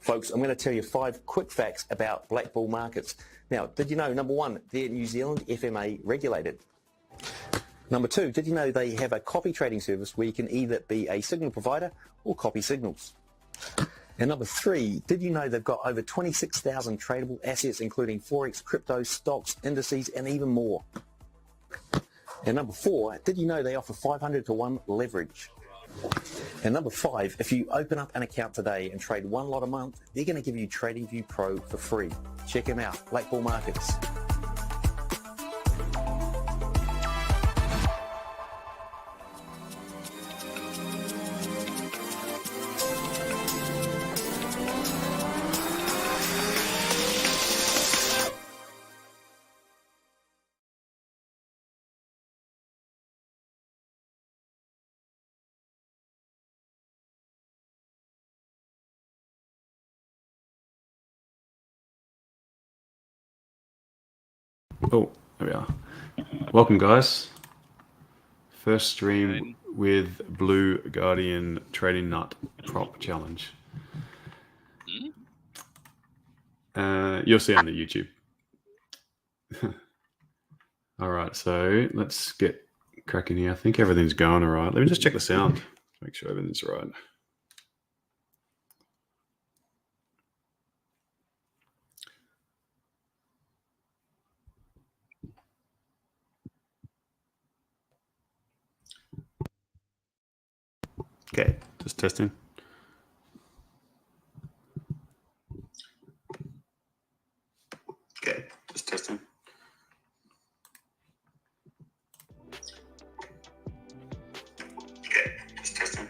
Folks, I'm going to tell you 5 quick facts about black bull markets. Now, did you know, number 1, they're New Zealand FMA regulated. Number 2, did you know they have a copy trading service where you can either be a signal provider or copy signals? And number 3, did you know they've got over 26,000 tradable assets, including Forex, crypto, stocks, indices, and even more? And number 4, did you know they offer 500 to 1 leverage? And number 5, if you open up an account today and trade 1 lot a month, they're going to give you TradingView Pro for free. Check them out, Black Bull Markets. Oh, there we are. Welcome, guys. First stream with Blue Guardian Trading Nut Prop Challenge. You'll see on the YouTube. All right, so let's get cracking here. I think everything's going all right. Let me just check the sound, make sure everything's right. Okay, just testing. Okay, just testing. Okay, just testing.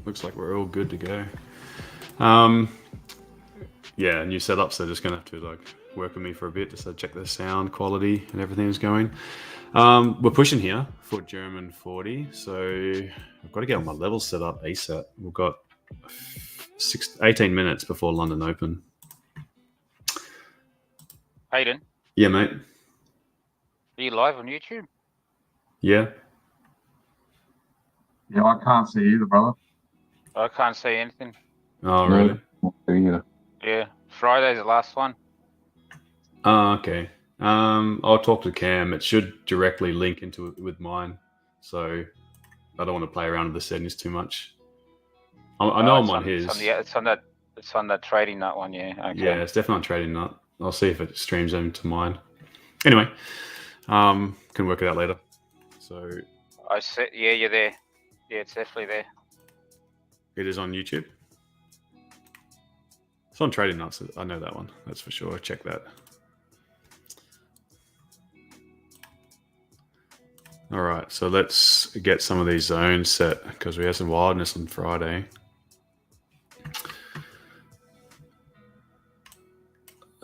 Looks like we're all good to go. Yeah, new setup, so just gonna have to like work with me for a bit just to check the sound quality and everything's going. We're pushing here for German 40, so I've got to get all my levels set up ASAP. We've got 18 minutes before London Open. Hayden? Yeah, mate. Are you live on YouTube? Yeah. Yeah, I can't see either, brother. I can't see anything. Oh, really? No, yeah, Friday's the last one. Oh, okay. I'll talk to Cam. It should directly link into it with mine, so I don't want to play around with the settings too much. I know I'm on his. It's on that Trading Nut one, yeah. Okay. Yeah, it's definitely on Trading Nut. I'll see if it streams into mine. Anyway, can work it out later. So I see. Yeah, you're there. Yeah, it's definitely there. It is on YouTube. It's on Trading Nut. So I know that one. That's for sure. Check that. All right, so let's get some of these zones set because we had some wildness on Friday.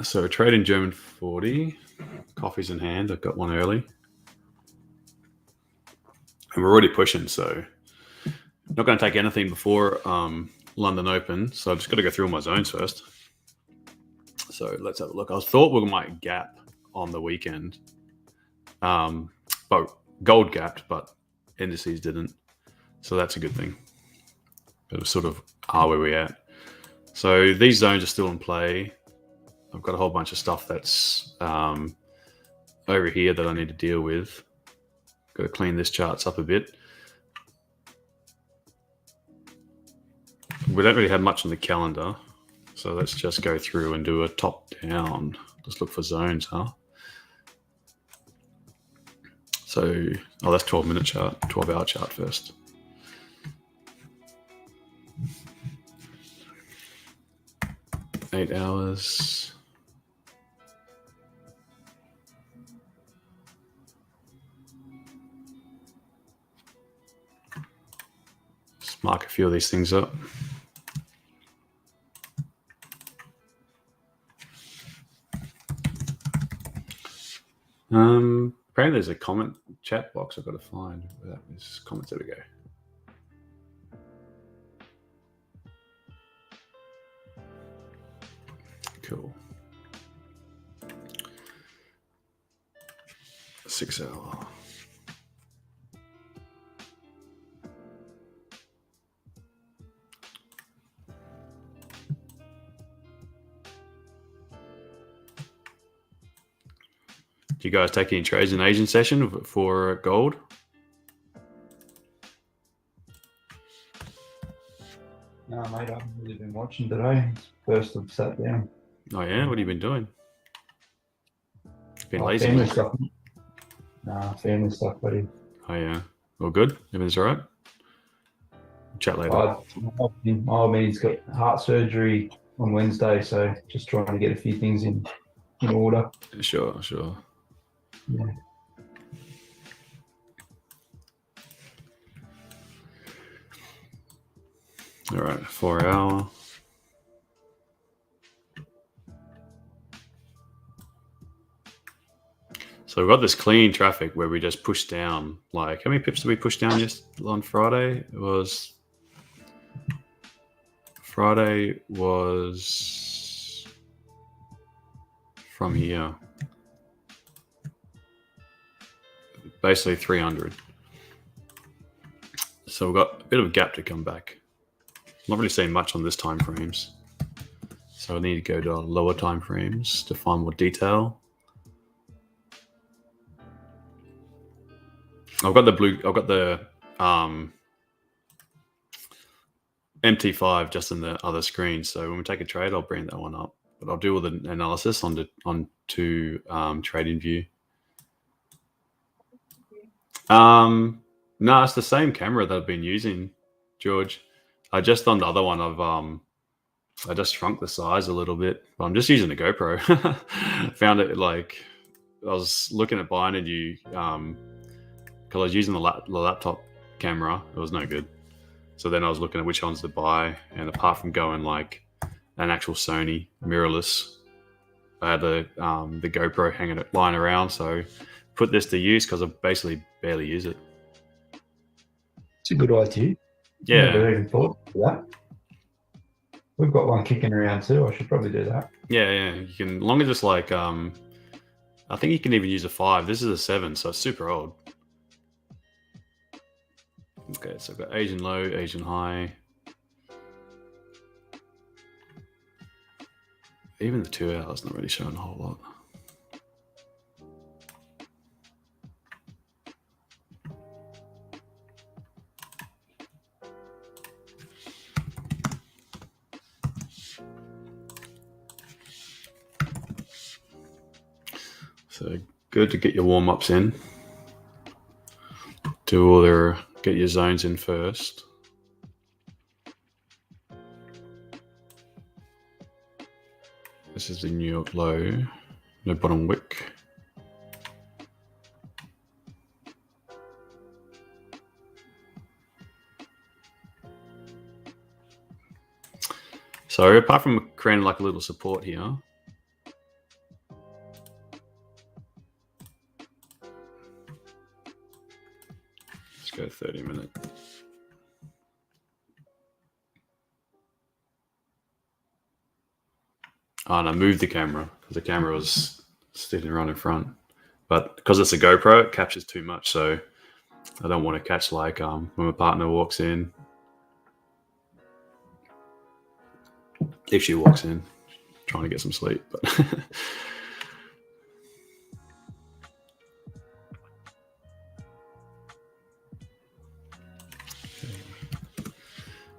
So we're trading German 40, coffees in hand. I've got one early. And we're already pushing, so not going to take anything before London Open. So I've just got to go through all my zones first. So let's have a look. I thought we might gap on the weekend. But gold gapped, but indices didn't. So that's a good thing. But it sort of are where we're at. So these zones are still in play. I've got a whole bunch of stuff that's over here that I need to deal with. Got to clean this charts up a bit. We don't really have much on the calendar. So let's just go through and do a top down. Just look for zones, huh? So, that's 12-minute chart, 12-hour chart first. Eight hours. Just mark a few of these things up. Apparently there's a comment chat box I've got to find. Without this comments, there we go. Cool. 6 hour. Do you guys take any trades in Asian session for gold? No, mate, I haven't really been watching today. It's first I've sat down. Oh yeah, what have you been doing? Been Oh, lazy. family stuff. Nah, family stuff, buddy. Oh yeah, all good. Everything's all right. Chat later. My old man's got heart surgery on Wednesday, so just trying to get a few things in order. Sure. Yeah. All right, 4 hour. So we've got this clean traffic where we just push down. Like, how many pips did we push down just on Friday? Friday was from here. Basically 300. So we've got a bit of a gap to come back. Not really seeing much on this time frames. So I need to go to lower time frames to find more detail. I've got the MT5 just in the other screen. So when we take a trade, I'll bring that one up. But I'll do all the analysis onto TradingView. No, it's the same camera that I've been using, George. I just on the other one I just shrunk the size a little bit, but I'm just using the GoPro. Found it like I was looking at buying a new because I was using the laptop camera. It was no good. So then I was looking at which ones to buy, and apart from going like an actual Sony mirrorless, I had the GoPro lying around. So put this to use because I basically barely use it. It's a good idea. Yeah. Never even thought of that. We've got one kicking around too. I should probably do that. Yeah. You can, long as it's like, I think you can even use a 5. This is a 7, so it's super old. Okay, so I've got Asian low, Asian high. Even the 2 hours not really showing a whole lot. So good to get your warm-ups in. Get your zones in first. This is the New York low, no bottom wick. So apart from creating like a little support here, let's go 30 minute. Oh, and I moved the camera because the camera was sitting right in front. But because it's a GoPro, it captures too much. So I don't want to catch like when my partner walks in. If she walks in, trying to get some sleep. But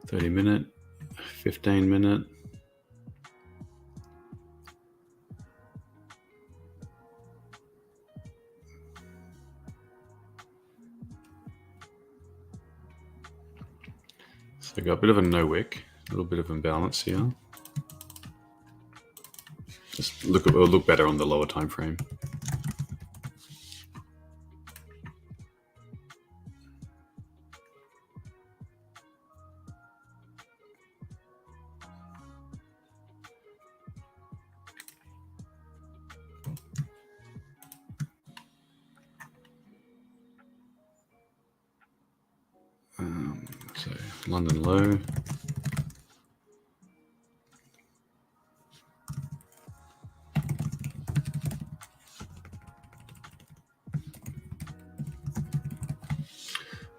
30 minute, 15 minute. So I got a bit of a no wick, a little bit of imbalance here. Just it'll look better on the lower time frame. So London low.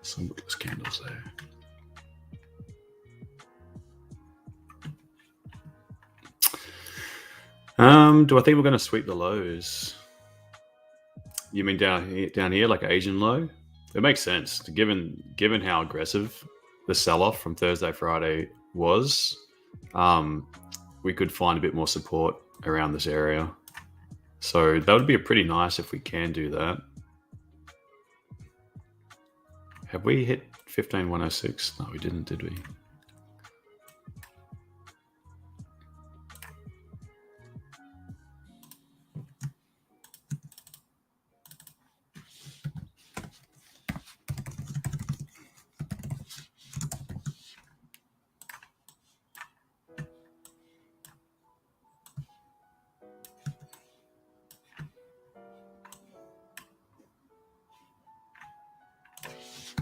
Some wickless candles there. Do I think we're going to sweep the lows? You mean down here, like Asian low? It makes sense, given how aggressive the sell-off from Thursday, Friday was. We could find a bit more support around this area. So that would be pretty nice if we can do that. Have we hit 15,106? No, we didn't, did we?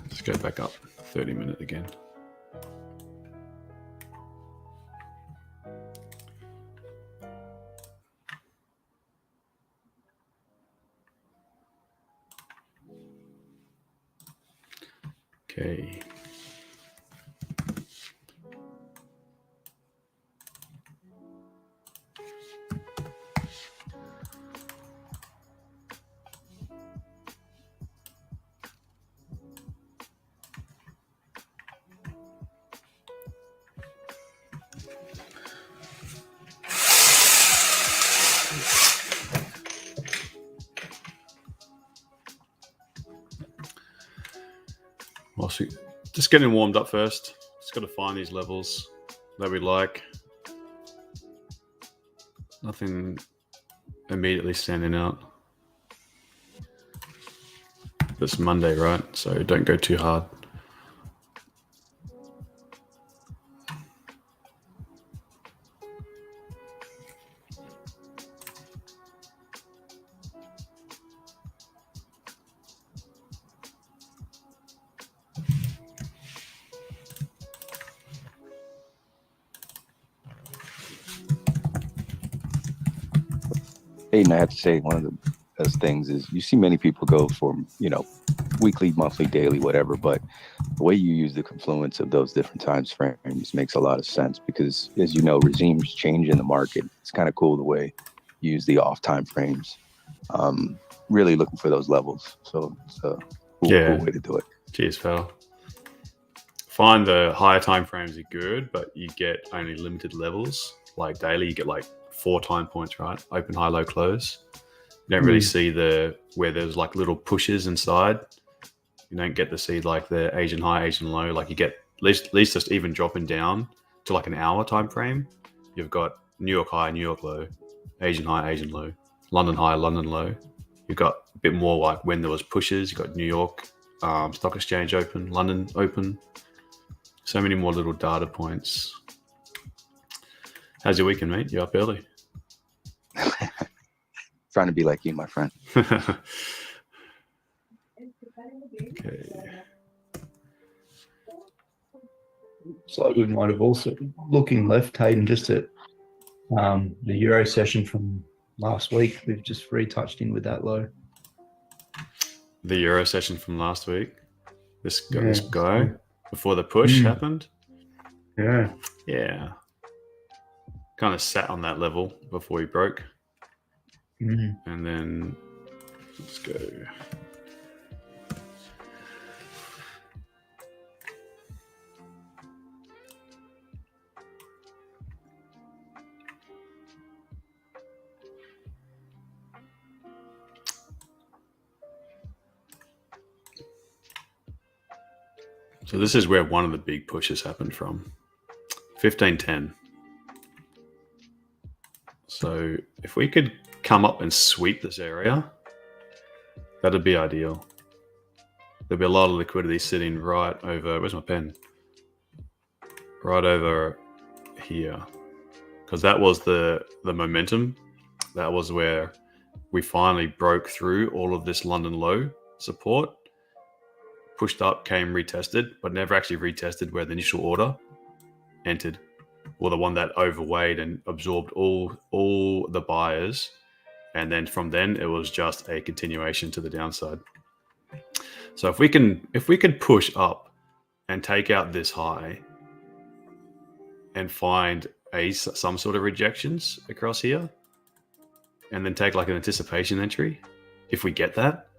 Let's go back up 30-minute again. Okay. Just getting warmed up first. Just got to find these levels that we like. Nothing immediately standing out. It's Monday, right? So don't go too hard. Aiden, I have to say, one of the best things is you see many people go for, weekly, monthly, daily, whatever, but the way you use the confluence of those different time frames makes a lot of sense because, as you know, regimes change in the market. It's kind of cool the way you use the off time frames. Really looking for those levels. So it's a cool way to do it. Cheers, fella. Find the higher time frames are good, but you get only limited levels. Like daily, you get like 4 time points, right? Open, high, low, close. You don't really see where there's like little pushes inside. You don't get to see like the Asian high, Asian low. Like you get at least just even dropping down to like an hour time frame. You've got New York high, New York low, Asian high, Asian low, London high, London low. You've got a bit more like when there was pushes. You've got New York Stock Exchange open, London open. So many more little data points. How's your weekend, mate? You up early? Trying to be like you, my friend. Okay. So we might have also, looking left, Hayden, just at the Euro session from last week, we've just retouched in with that low. The Euro session from last week. This guy before the push happened. Yeah. Yeah. Kind of sat on that level before he broke. And then let's go. So this is where one of the big pushes happened from. 1510. So if we could come up and sweep this area, that'd be ideal. There'd be a lot of liquidity sitting right over, where's my pen? Right over here. Because that was the momentum. That was where we finally broke through all of this London low support. Pushed up, came retested, but never actually retested where the initial order entered. Or the one that overweighed and absorbed all the buyers. And then from then, it was just a continuation to the downside. So if we can push up and take out this high and find some sort of rejections across here, and then take like an anticipation entry, if we get that,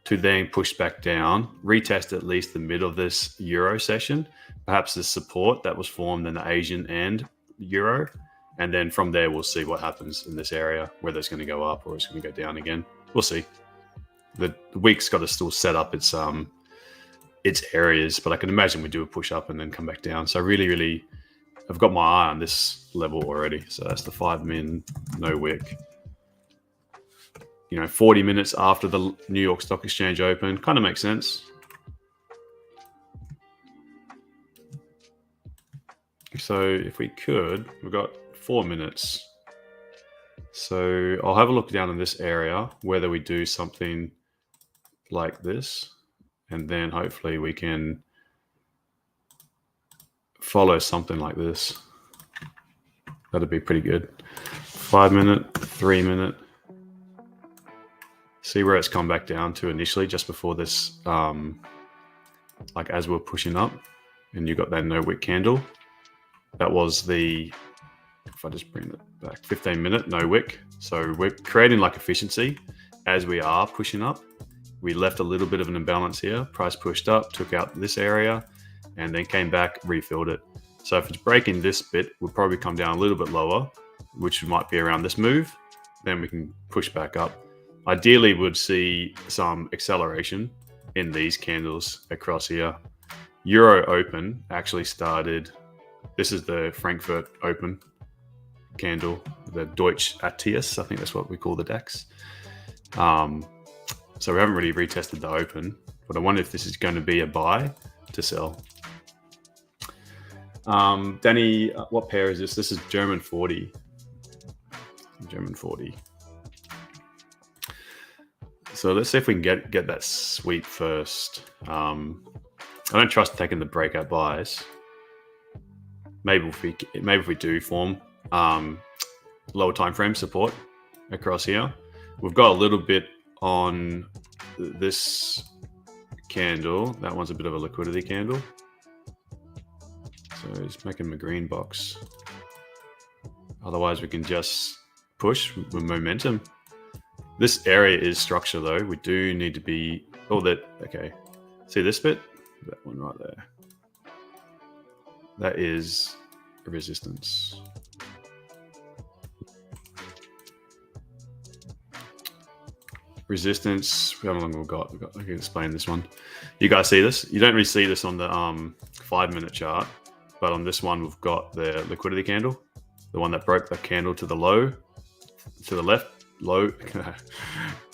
to then push back down, retest at least the middle of this Euro session, perhaps the support that was formed in the Asian and Euro, and then from there we'll see what happens in this area, whether it's going to go up or it's going to go down again. We'll see. The week's got to still set up its areas, but I can imagine we do a push up and then come back down. So really, I've got my eye on this level already. So that's the 5 min, no wick. 40 minutes after the New York Stock Exchange open, kind of makes sense. So if we could, we've got 4 minutes. So I'll have a look down in this area, whether we do something like this, and then hopefully we can follow something like this. That'd be pretty good. 5 minute, 3 minute. See where it's come back down to initially, just before this, like as we're pushing up, and you got that no wick candle. That was the, if I just bring it back, 15 minute no wick. So we're creating like efficiency as we are pushing up. We left a little bit of an imbalance here. Price pushed up, took out this area, and then came back, refilled it. So if it's breaking this bit, we'll probably come down a little bit lower, which might be around this move. Then we can push back up. Ideally, we'd see some acceleration in these candles across here. Euro Open actually started, this is the Frankfurt Open candle, the Deutsch Attias, I think that's what we call the DAX. So we haven't really retested the Open, but I wonder if this is going to be a buy to sell. Danny, what pair is this? This is German 40. German 40. So let's see if we can get that sweep first. I don't trust taking the breakout buys. Maybe if we do form lower time frame support across here, we've got a little bit on this candle. That one's a bit of a liquidity candle. So it's making a green box. Otherwise, we can just push with momentum. This area is structure though. We do need to be, okay. See this bit? That one right there. That is a resistance. Resistance, how long we've got? I can explain this one. You guys see this? You don't really see this on the 5 minute chart, but on this one, we've got the liquidity candle, the one that broke the candle to the low, to the left, low,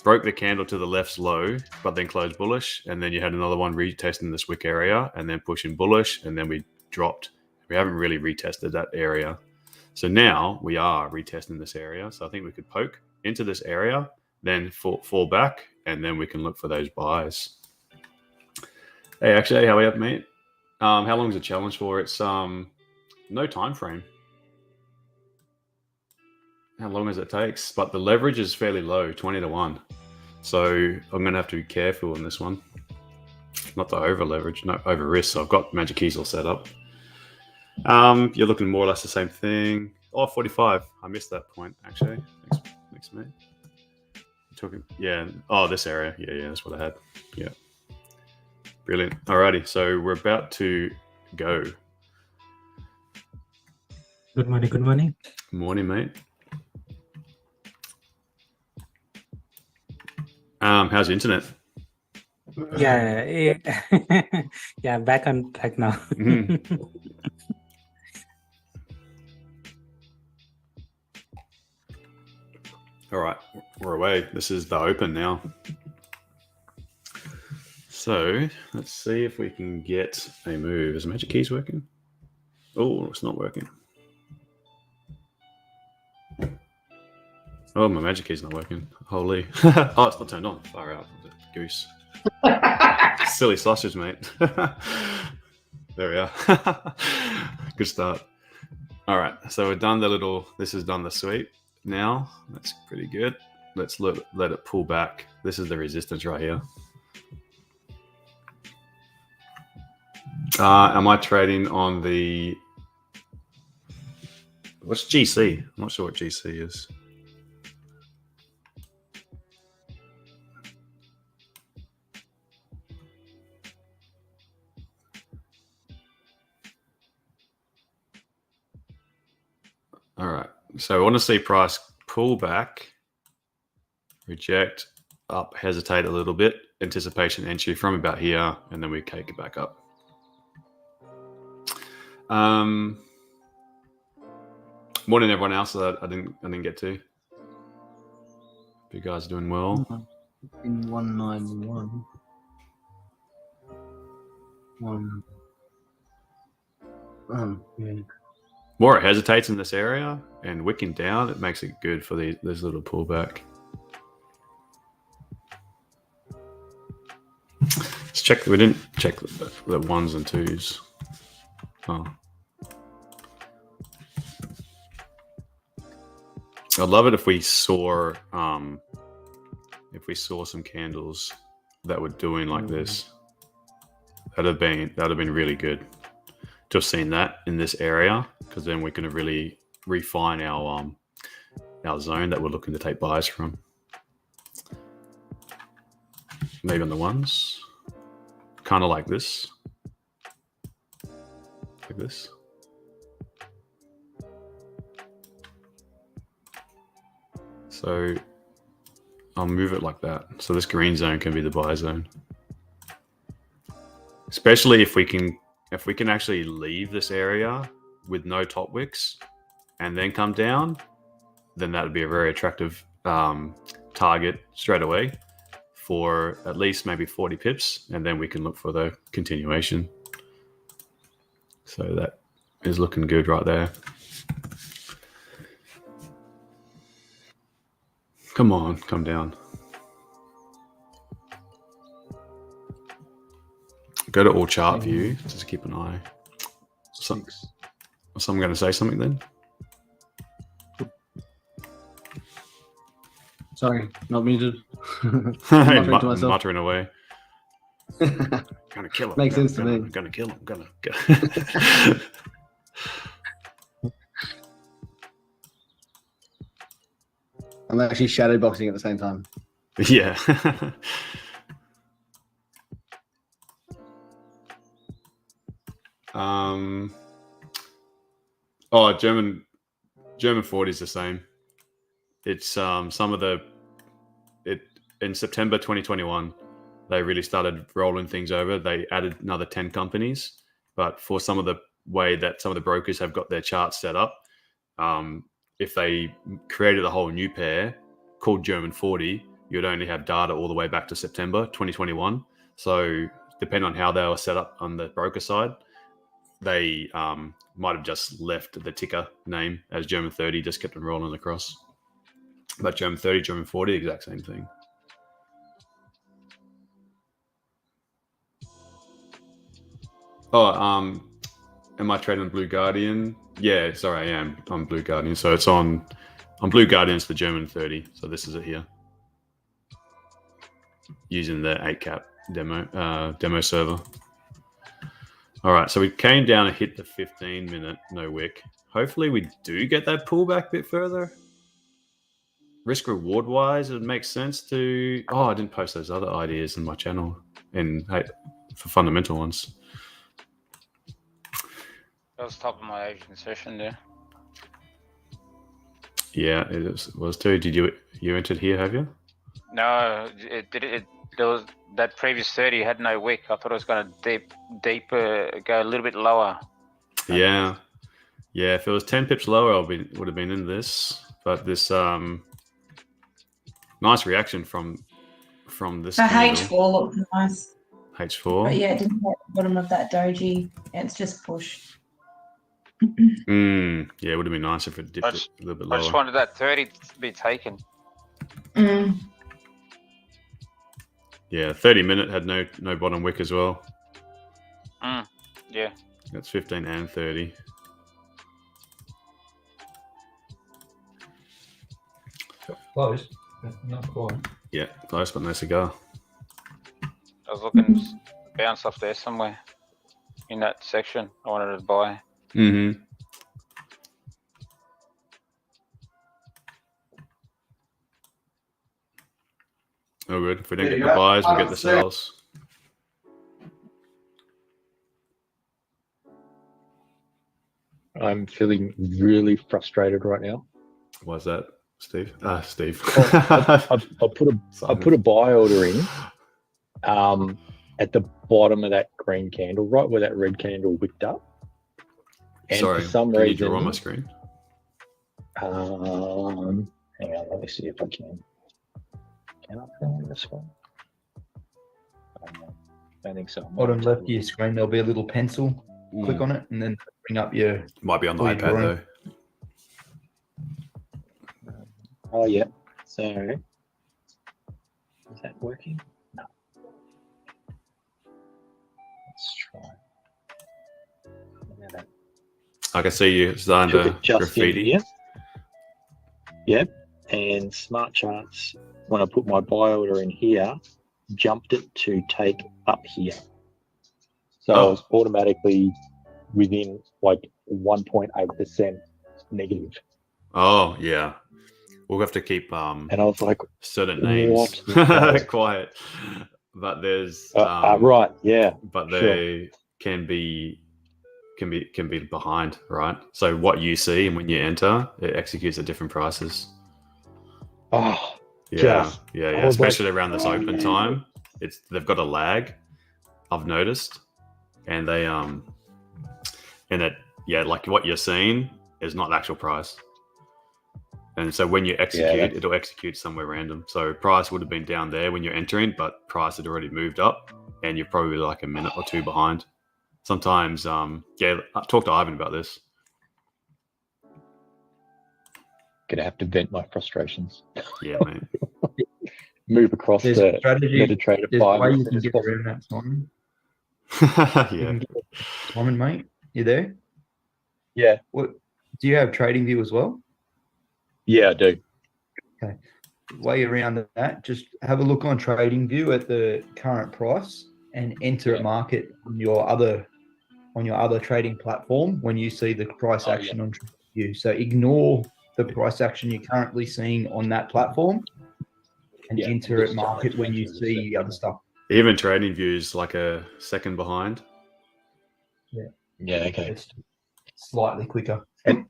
broke the candle to the left's low, but then closed bullish. And then you had another one retesting this wick area and then pushing bullish. And then we dropped. We haven't really retested that area. So now we are retesting this area. So I think we could poke into this area, then fall back, and then we can look for those buys. Hey, actually, how are we up, mate? How long is the challenge for? It's no time frame. How long as it takes, but the leverage is fairly low, 20-1. So I'm going to have to be careful on this one. Not to over leverage, not over risk. So I've got magic keys all set up. You're looking more or less the same thing. Oh, 45. I missed that point, actually. Thanks, mate. Yeah. Oh, this area. Yeah, that's what I had. Yeah. Brilliant. Alrighty. So we're about to go. Good morning. Good morning. Good morning, mate. How's the internet? Yeah, yeah, back on track now. Mm-hmm. All right, we're away. This is the open now. So let's see if we can get a move. Is Magic Keys working? Oh, it's not working. Oh, my Magic Key's not working. Holy. Oh, it's not turned on. Far out. Goose. Silly sausage, mate. There we are. Good start. All right. So we've done this has done the sweep. Now, that's pretty good. Let's let it pull back. This is the resistance right here. Am I trading on the... What's GC? I'm not sure what GC is. All right. So I want to see price pull back, reject, up, hesitate a little bit, anticipation entry from about here, and then we take it back up. More than everyone else that I didn't get to. You guys are doing well. In 191. Yeah. More it hesitates in this area and wicking down, it makes it good for this little pullback. Let's check. We didn't check the ones and twos. Oh. I'd love it if we saw some candles that were doing like this. That'd have been really good to have seen that in this area, because then we can really refine our zone that we're looking to take buys from. Maybe on the ones, kind of like this, like this. So I'll move it like that. So this green zone can be the buy zone, especially if we can actually leave this area with no top wicks and then come down. Then that would be a very attractive target straight away for at least maybe 40 pips, and then we can look for the continuation. So that is looking good right there. Come on, come down. Go to all chart view, just keep an eye. So I'm going to say something then? Sorry, not muted. Muttering away. Gonna kill him. Makes sense to me. I'm gonna kill him. Gonna. I'm actually shadow boxing at the same time. Yeah. German 40 is the same. It's in September 2021 they really started rolling things over. They added another 10 companies, but for some of the way that some of the brokers have got their charts set up, if they created a whole new pair called German 40, you'd only have data all the way back to September 2021. So depending on how they were set up on the broker side, they might have just left the ticker name as German 30, just kept them rolling across. But German 30, German 40, exact same thing. Am I trading on Blue Guardian? Yeah, sorry, I am on Blue Guardian. So it's on Blue Guardian, it's the German 30. So this is it here. Using the 8-cap demo server. All right, so we came down and hit the 15-minute no wick. Hopefully we do get that pullback a bit further. Risk reward wise, it makes sense to. Oh, I didn't post those other ideas in my channel for fundamental ones. That was top of my Asian session there. Yeah, it was too. Did you entered here? Have you? No, there was that previous 30 had no wick. I thought it was going to deeper, go a little bit lower. Yeah. If it was 10 pips lower, would have been in this. But this nice reaction from this. So H4 looked nice. H4. But yeah, it didn't hit the bottom of that doji. It's just push. Yeah, it would have been nice if it dipped a little bit lower. I just wanted that 30 to be taken. Yeah, 30-minute had no bottom wick as well. Yeah. That's 15 and 30. Close, but not quite. Yeah, close, but no cigar. I was looking bounce off there somewhere. in that section. I wanted to buy. Mm-hmm. Oh, good. If we don't get the buys, we'll get the sells. I'm feeling really frustrated right now. Why's that, Steve? Steve. I put a buy order in at the bottom of that green candle, right where that red candle wicked up. And Sorry, for some can reason, you draw on my screen? hang on, let me see if I can. Can I find this one? I think so. Bottom left of your screen, there'll be a little pencil. Click on it, and then bring up your. Might be on the all your iPad drawing. though. Oh yeah. So is that working? No. Let's try. Yeah, I can see you starting took to it just in graffiti. here. Yep. And Smart Charts, when I put my buy order in here, jumped it to take up here. So I was automatically within like 1.8% negative. Oh yeah, we'll have to keep And I was like, certain names what? quiet. But there's right, yeah. but sure. they can be behind, right? So what you see and when you enter, it executes at different prices. Oh, Yeah, I yeah. was like, Especially around this open time, they've got a lag. I've noticed, and they like what you're seeing is not the actual price. And so when you execute, it'll execute somewhere random. So price would have been down there when you're entering, but price had already moved up, and you're probably like a minute or two behind. Sometimes, I talked to Ivan about this. Gonna have to vent my frustrations. Yeah, mate. Move across There's to strategy. MetaTrader There's 5. a way you as can soon as get possible. around that, Simon. Yeah. Simon, mate, you there? Yeah. What? Do you have TradingView as well? Yeah, I do. Okay. Way around that, just have a look on TradingView at the current price and enter a market on your other trading platform when you see the price action on TradingView. So ignore the price action you're currently seeing on that platform and enter at market when you see the other stuff. Even trading views like a second behind. Yeah. Yeah, okay. Just slightly quicker. And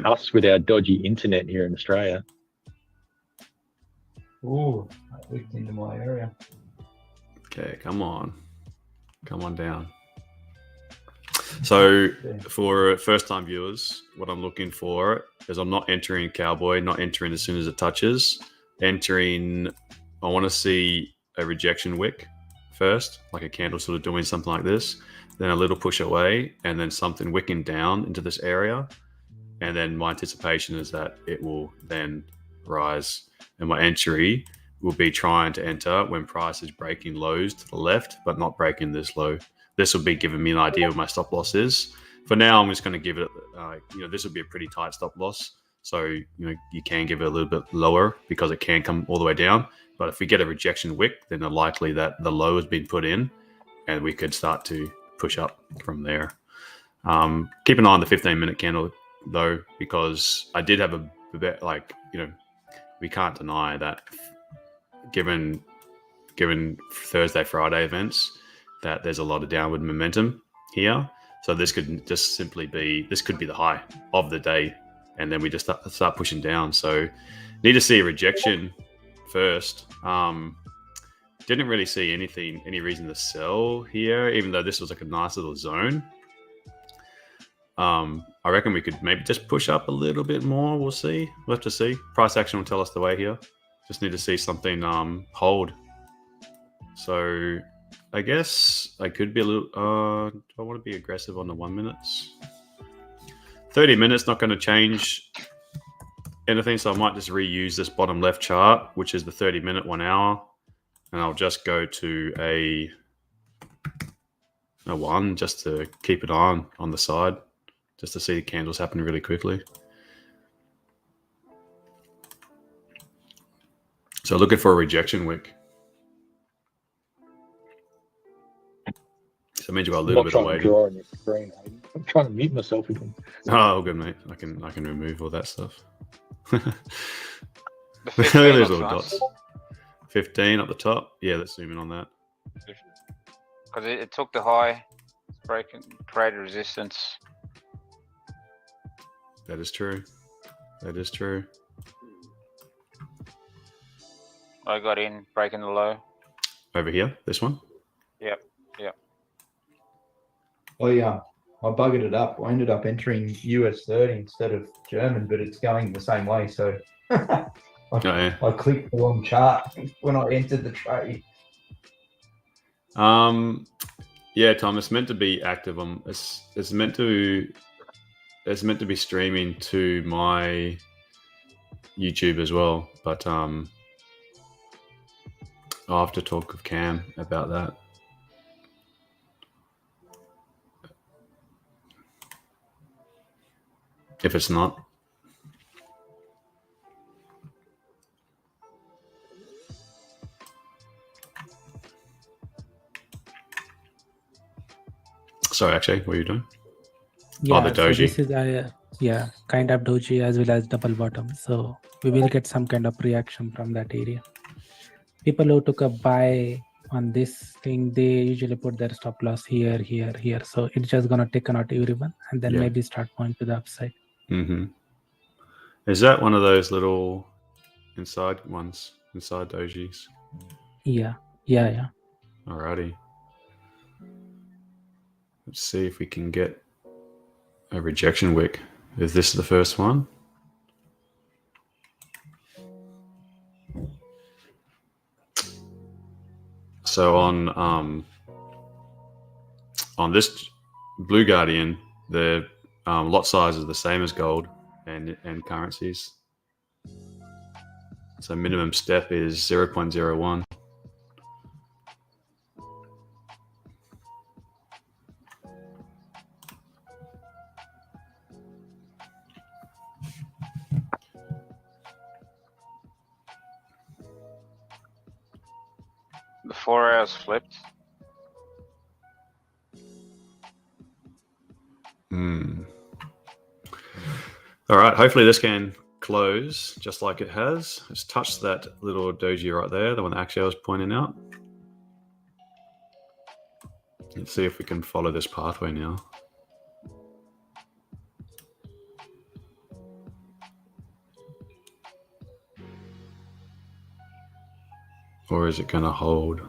us with our dodgy internet here in Australia. Oh, that leaked into my area. Okay, come on down. So for first-time viewers, what I'm looking for is I'm not entering Cowboy, not entering as soon as it touches. I want to see a rejection wick first, like a candle sort of doing something like this, then a little push away, and then something wicking down into this area. And then my anticipation is that it will then rise. And my entry will be trying to enter when price is breaking lows to the left, but not breaking this low. This will be giving me an idea what my stop loss is. For now, I'm just going to give it, this will be a pretty tight stop loss. So, you can give it a little bit lower because it can come all the way down. But if we get a rejection wick, then it's likely that the low has been put in and we could start to push up from there. Keep an eye on the 15-minute candle though, because I did have a bit we can't deny that given Thursday, Friday events, that there's a lot of downward momentum here. So this could just simply be, this could be the high of the day, and then we just start pushing down. So need to see a rejection first. Didn't really see any reason to sell here, even though this was like a nice little zone. I reckon we could maybe just push up a little bit more. We'll see. We'll have to see. Price action will tell us the way here. Just need to see something hold. So I guess I could be a little. Do I want to be aggressive on the 1 minutes? 30 minutes not going to change anything, so I might just reuse this bottom left chart, which is the 30-minute 1 hour, and I'll just go to a 1 just to keep it on the side, just to see the candles happen really quickly. So looking for a rejection wick. So That means you've got a I'm little not bit of trying to waiting. draw on your screen. Hayden. I'm trying to mute myself again. Oh, good mate. I can remove all that stuff. Look at The 15 those looks little nice. dots. 15 up the top. Yeah, let's zoom in on that. Because it took the high, breaking, created resistance. That is true. That is true. I got in, breaking the low. Over here, this one. Yep, yep. I buggered it up. I ended up entering US 30 instead of German, but it's going the same way. So Oh, yeah. I clicked the wrong chart when I entered the trade. Yeah, Tom. It's meant to be active. It's meant to be streaming to my YouTube as well. But I'll have to talk with Cam about that. If it's not. Sorry, actually, what are you doing? Yeah, the so doji. this is kind of doji as well as double bottom. So we will get some kind of reaction from that area. People who took a buy on this thing, they usually put their stop loss here, here, here. So it's just gonna take out everyone and then Yeah. maybe start going to the upside. Mm-hmm. Is that one of those little inside ones, inside dojis? Yeah. Alrighty. Let's see if we can get a rejection wick. Is this the first one? So on this Blue Guardian, the lot size is the same as gold and currencies. So minimum step is 0.01. The 4 hours flipped. All right, hopefully this can close just like it has. Just touch that little doji right there, the one that actually I was pointing out. Let's see if we can follow this pathway now. Or is it going to hold?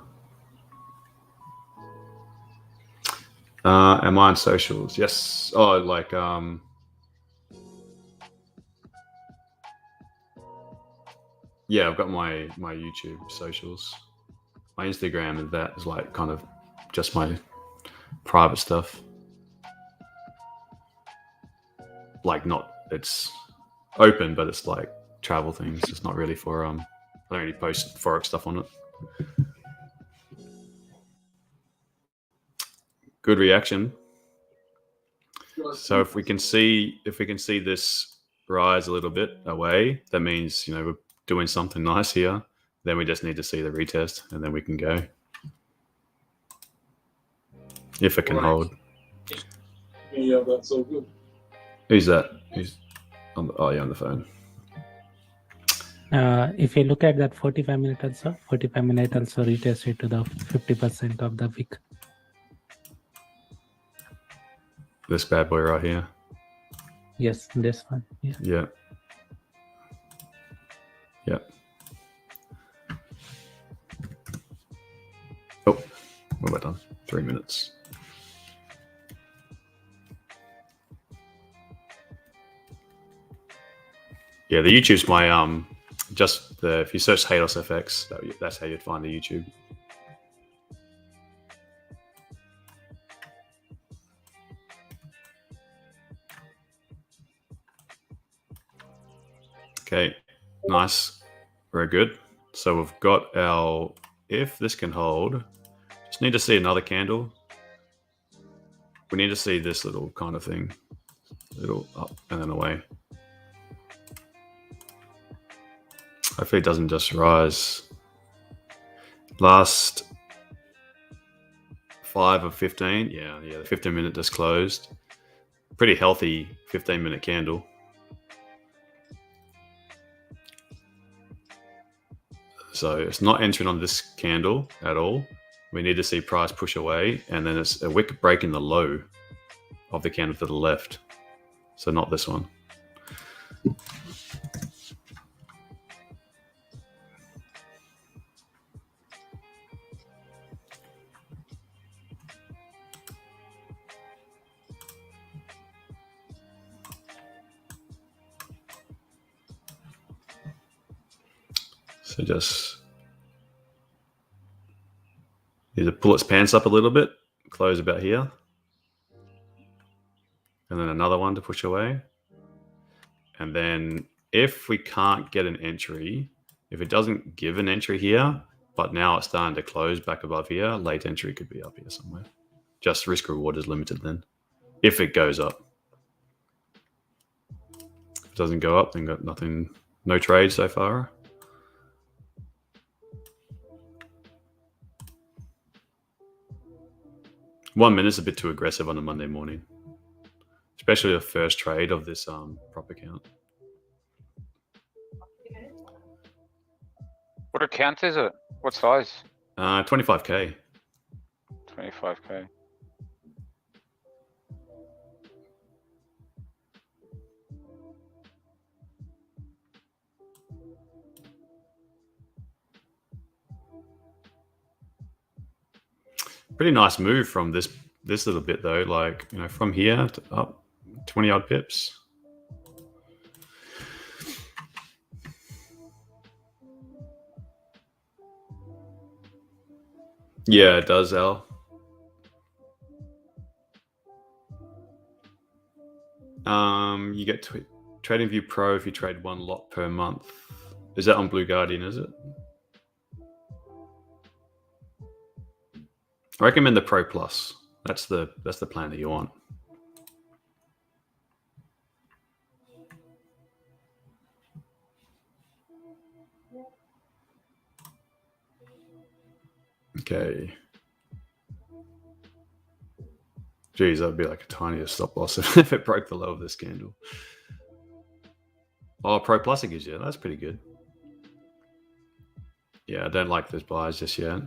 Am I on socials? Yes. Oh, like yeah, I've got my YouTube socials. My Instagram and that is like kind of just my private stuff. Like not, it's open, but it's like travel things. It's not really for I don't really post Forex stuff on it. Good reaction. So if we can see this rise a little bit away, that means we're doing something nice here. Then we just need to see the retest, and then we can go. If it can hold. Yeah, that's all good. Who's that? Who's on the, on the phone? If you look at that 45 minute also, 45 minute also retested to the 50% of the wick. This bad boy right here. Yes, this one. Yeah. Yeah. Yeah. Oh, what have I done? 3 minutes. Yeah, the YouTube's my just the if you search Halos FX, that's how you'd find the YouTube. Okay, nice, very good. So we've got our, if this can hold, just need to see another candle. We need to see this little kind of thing, little up and then away. Hopefully it doesn't just rise. Last 5 of 15. Yeah, the 15-minute just closed. Pretty healthy 15-minute candle. So it's not entering on this candle at all. We need to see price push away, and then it's a wick breaking the low of the candle to the left. So not this one. So just need to pull its pants up a little bit, close about here. And then another one to push away. And then if we can't get an entry, if it doesn't give an entry here, but now it's starting to close back above here, late entry could be up here somewhere. Just risk reward is limited then, if it goes up. If it doesn't go up, then got nothing, no trade so far. One minute's a bit too aggressive on a Monday morning, especially the first trade of this prop account. What account is it? What size? 25k. 25k. Pretty nice move from this little bit though, like, you know, from here to up 20 odd pips. Yeah, it does, Al. You get TradingView Pro if you trade 1 lot per month. Is that on Blue Guardian, is it? I recommend the Pro Plus. That's the plan that you want. Okay. Geez, that'd be like a tiniest stop loss if it broke the low of this candle. Oh, Pro Plus it gives you. That's pretty good. Yeah, I don't like those buys just yet.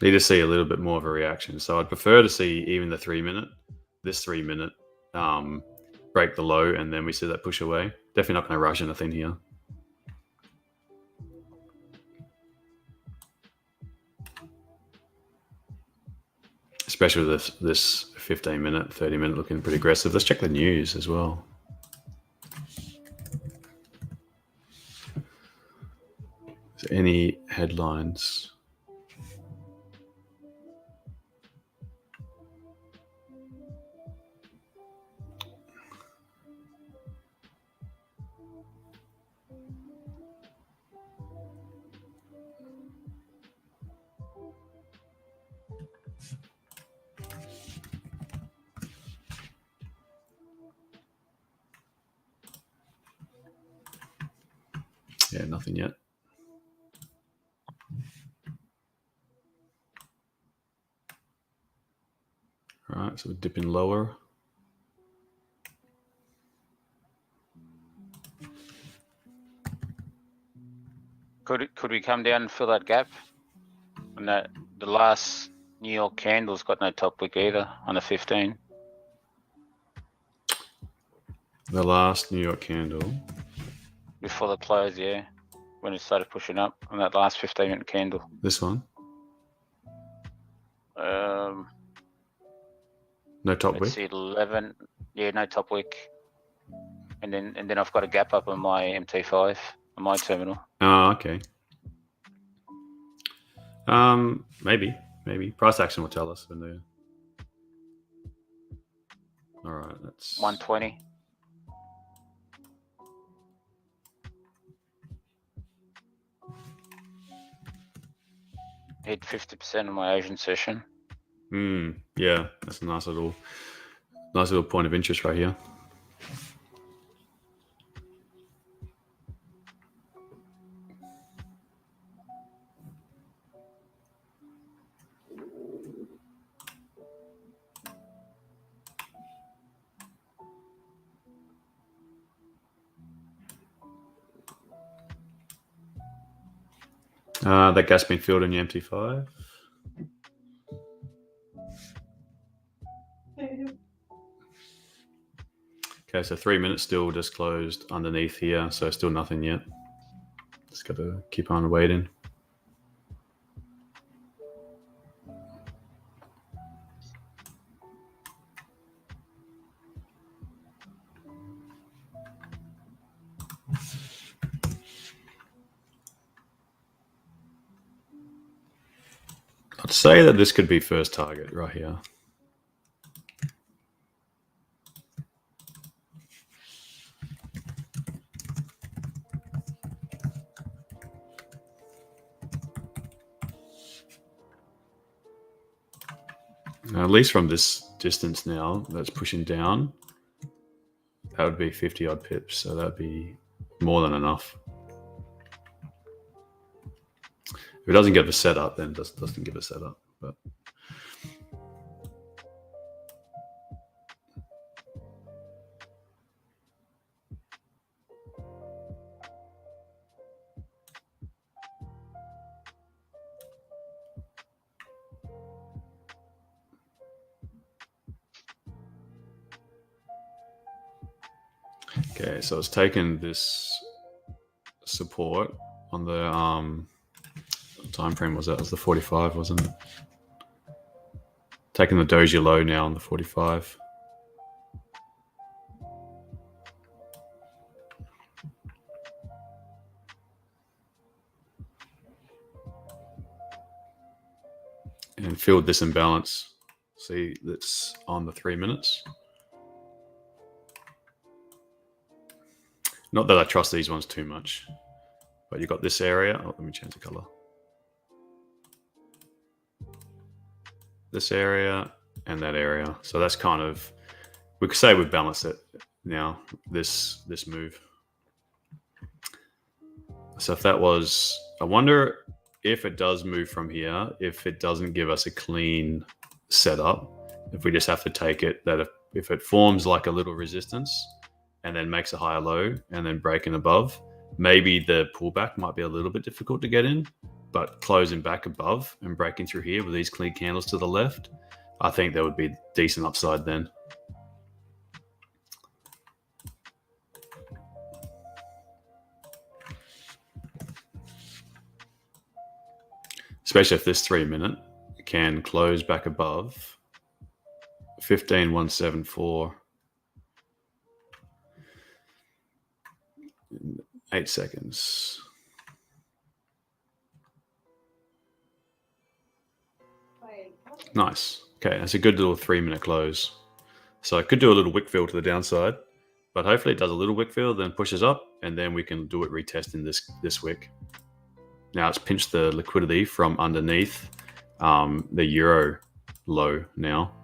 Need to see a little bit more of a reaction. So I'd prefer to see even the 3 minute, this 3 minute, break the low, and then we see that push away. Definitely not going to rush anything here. Especially with this 15 minute, 30 minute looking pretty aggressive. Let's check the news as well. Is there any headlines? Yeah, nothing yet. All right, so we're dipping lower. Could we come down and fill that gap? And that the last New York candle's got no top wick either on the 15. The last New York candle. Before the close, yeah. When it started pushing up on that last 15-minute candle. This one? No top wick? Let's see, 11. Yeah, no top wick. And then I've got a gap up on my MT5 on my terminal. Oh, okay. Maybe price action will tell us when they. All right, that's 120. Hit 50% of my Asian session. Yeah, that's a nice little point of interest right here. That gas been filled in your MT5. Okay, so 3 minutes still just closed underneath here, so still nothing yet. Just got to keep on waiting. I'd say that this could be first target right here. Now, at least from this distance now, that's pushing down. That would be 50 odd pips, so that'd be more than enough. If it doesn't give a setup, then it doesn't give a setup. But okay, so it's taken this support on the time frame was that? It was the 45, wasn't it? Taking the doji low now on the 45. And filled this imbalance. See, that's on the 3 minutes. Not that I trust these ones too much, but you got this area. Oh, let me change the color. This area and that area. So that's kind of, we could say we've balanced it now, this move. So if that was, I wonder if it does move from here, if it doesn't give us a clean setup, if we just have to take it, that if it forms like a little resistance and then makes a higher low and then breaking above, maybe the pullback might be a little bit difficult to get in, but closing back above and breaking through here with these clean candles to the left, I think there would be decent upside then. Especially if this 3 minute can close back above 15,174 in 8 seconds. Nice. Okay, that's a good little 3 minute close. So I could do a little wick fill to the downside, but hopefully it does a little wick fill, then pushes up, and then we can do it retesting this wick. Now it's pinched the liquidity from underneath the euro low now.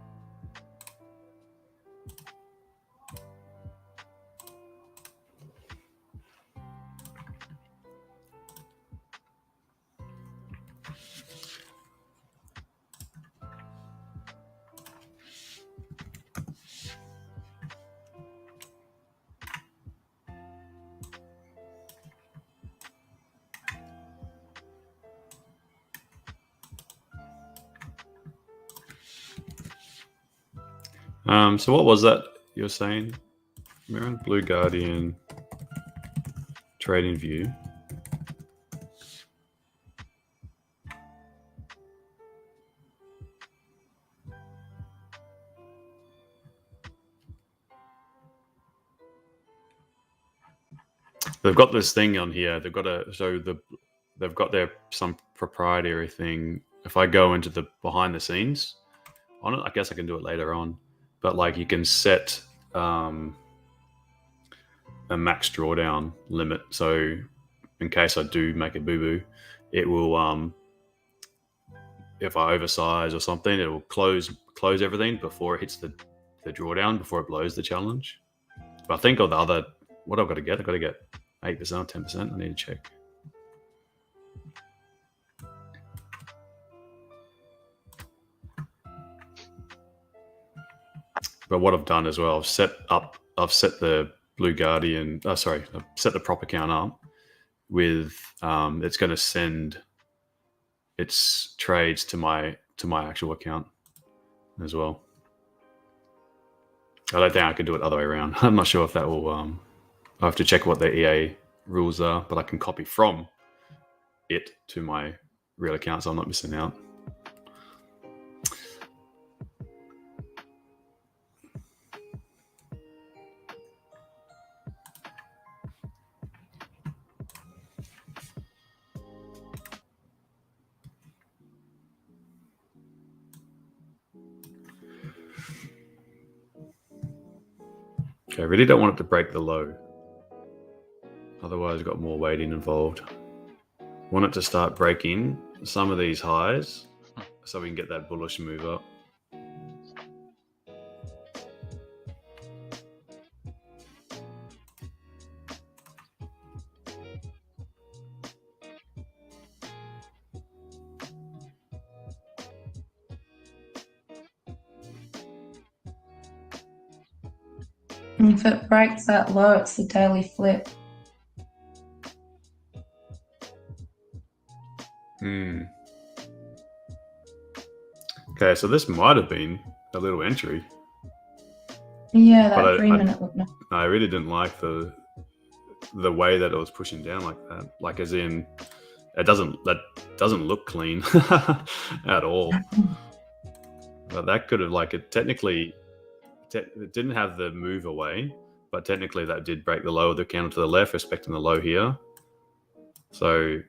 So what was that you were saying, Mirren? Blue Guardian, Trading View. They've got this thing on here. They've got they've got their some proprietary thing. If I go into the behind the scenes on it, I guess I can do it later on. But like you can set a max drawdown limit. So in case I do make a boo-boo, it will, if I oversize or something, it will close everything before it hits the drawdown, before it blows the challenge. But I think of the other, what I've got to get, I've got to get 8% or 10%. I need to check. But what I've done as well, I've set the Blue Guardian, I've set the prop account up with, it's going to send its trades to my actual account as well. I don't think I can do it the other way around. I'm not sure if that will. I have to check what the EA rules are, but I can copy from it to my real account, so I'm not missing out. Okay, I really don't want it to break the low. Otherwise, I've got more weighting involved. Want it to start breaking some of these highs so we can get that bullish move up. If it breaks that low, it's the daily flip. Okay, so this might have been a little entry. Yeah, But that 3 minute look. I really didn't like the way that it was pushing down like that. Like, as in, that doesn't look clean at all. But that could have, like, it technically, it didn't have the move away, but technically that did break the low of the candle to the left, respecting the low here. So,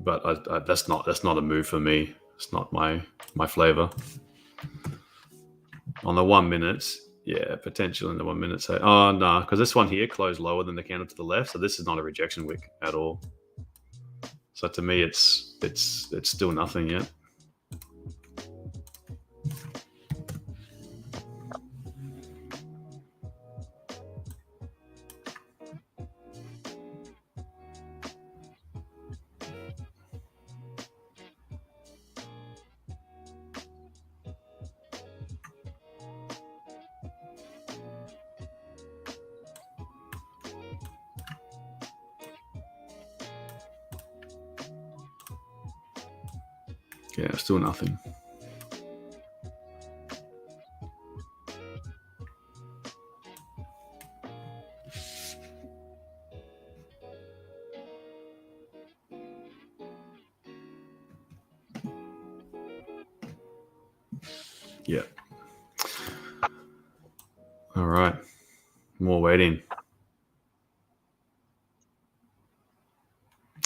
but that's not a move for me. It's not my flavor. On the 1 minute, yeah, potential in the 1 minute. So, oh no, because this one here closed lower than the candle to the left, so this is not a rejection wick at all. So to me, it's still nothing yet. Yeah, still nothing. Yeah. All right. More waiting.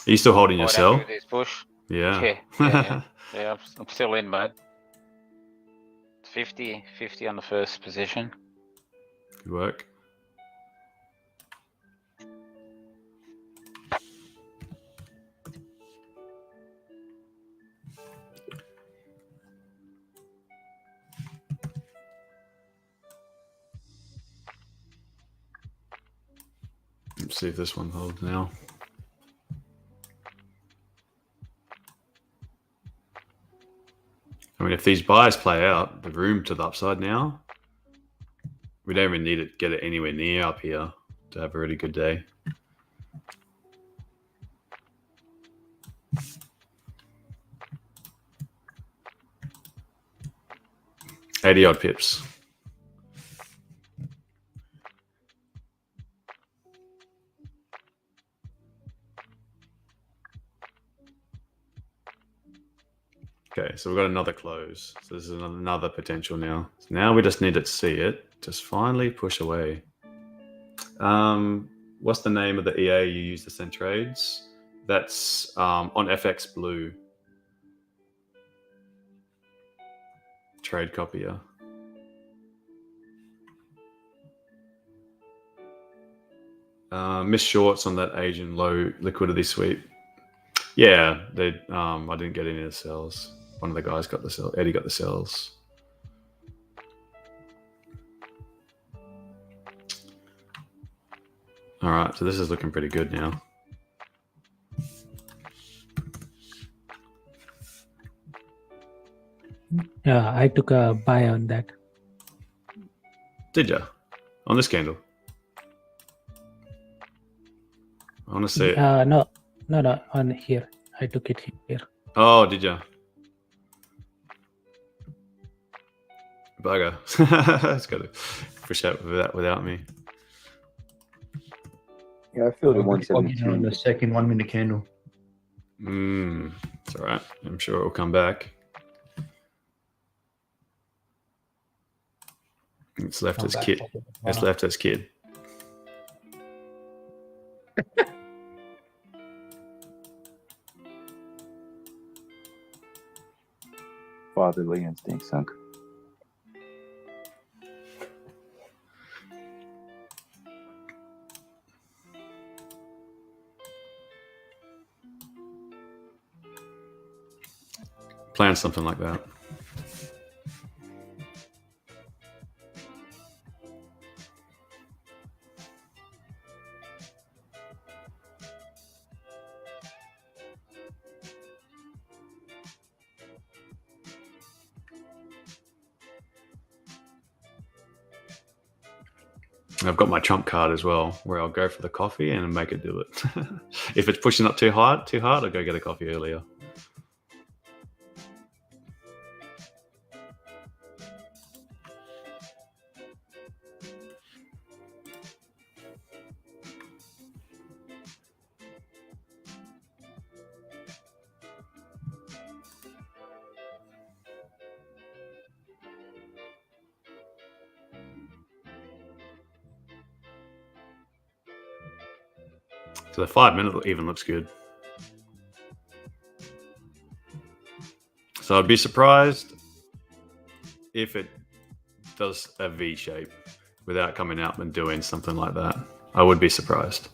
Are you still holding your Quite sell? happy with this push. Yeah. Yeah, I'm still in, mate. 50 on the first position. Good work. Let's see if this one holds now. I mean, if these buys play out, the room to the upside now, we don't even need to get it anywhere near up here to have a really good day. $80 pips. Okay, so we've got another close. So this is another potential now. So now we just need to see it just finally push away. What's the name of the EA you use to send trades? That's on FX Blue. Trade copier. Missed shorts on that Asian low liquidity sweep. Yeah, they. I didn't get any of the sells. One of the guys got the sell. Eddie got the sells. All right, so this is looking pretty good now. Yeah, I took a buy on that. Did ya? On this candle? I want to see it. No, on here. I took it here. Oh, did you? Bugger. It's got to push out without me. Yeah, I feel the I'll get on 117. the second 1 minute candle. It's all right. I'm sure it'll come back. It's left Come as back kid. top of the It's funnel. left as kid. Fatherly instinct, sunk. Plan something like that. I've got my trump card as well, where I'll go for the coffee and make it do it. If it's pushing up too hard, I'll go get a coffee earlier. So the 5 minute even looks good. So I'd be surprised if it does a V shape without coming out and doing something like that. I would be surprised.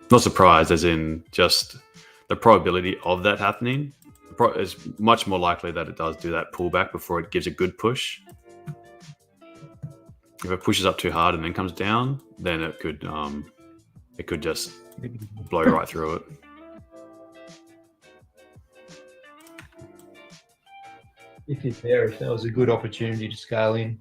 Not surprised as in just the probability of that happening is much more likely that it does do that pullback before it gives a good push. If it pushes up too hard and then comes down, then it could just blow right through it. If you're bearish, that was a good opportunity to scale in.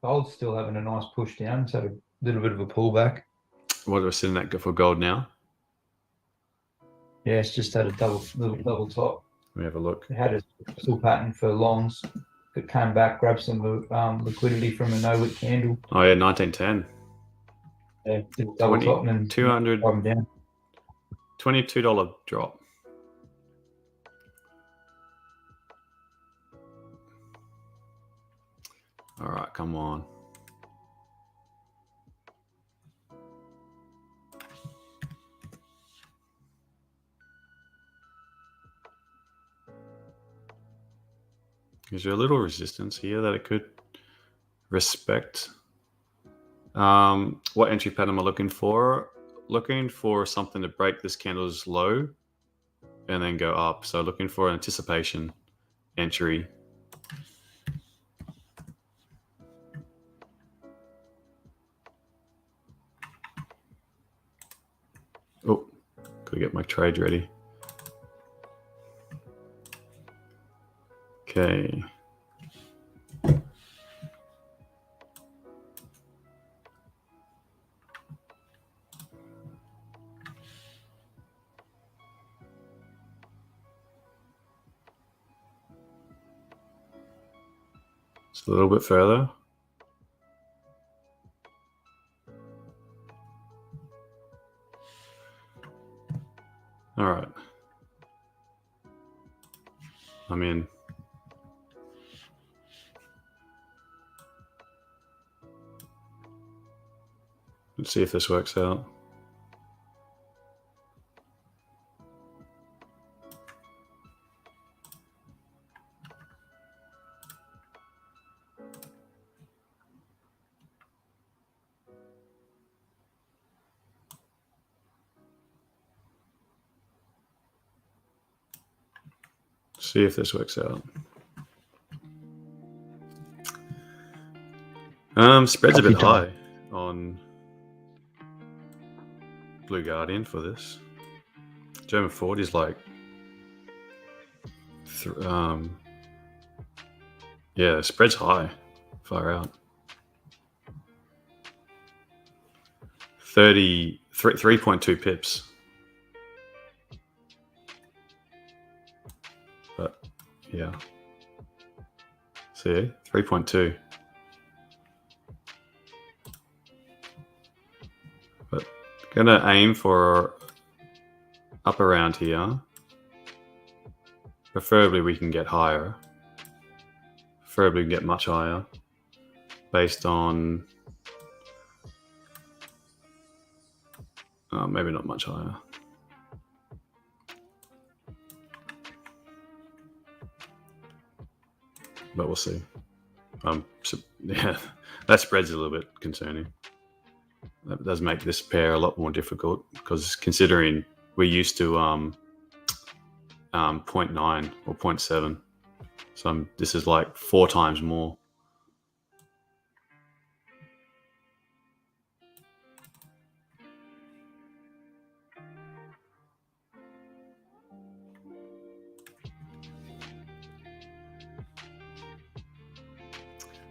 Gold's still having a nice push down. It's had a little bit of a pullback. What are we sitting at for gold now? Yeah, it's just had a little double top. Let me have a look. It had a still pattern for longs. It came back, grabbed some liquidity from a no-wick candle. Oh yeah, 1910. Yeah, did a double top and then 200 drive 'em down. $22 drop. All right, come on. Is there a little resistance here that it could respect? What entry pattern am I looking for? Looking for something to break this candle's low and then go up. So looking for an anticipation entry. Oh, gotta get my trade ready. Okay. Just a little bit further. All right. I'm in. Let's see if this works out. See if this works out. Spread's a bit Coffee high time. on Blue Guardian for this. German 40 is like, yeah, spread's high, far out. 3.2 pips. But yeah, see, 3.2. But gonna aim for up around here. Preferably we can get higher. Preferably we can get much higher based on maybe not much higher. But we'll see. So, yeah, that spread's a little bit concerning. That does make this pair a lot more difficult because considering we're used to 0.9 or 0.7, so this is like 4 times more.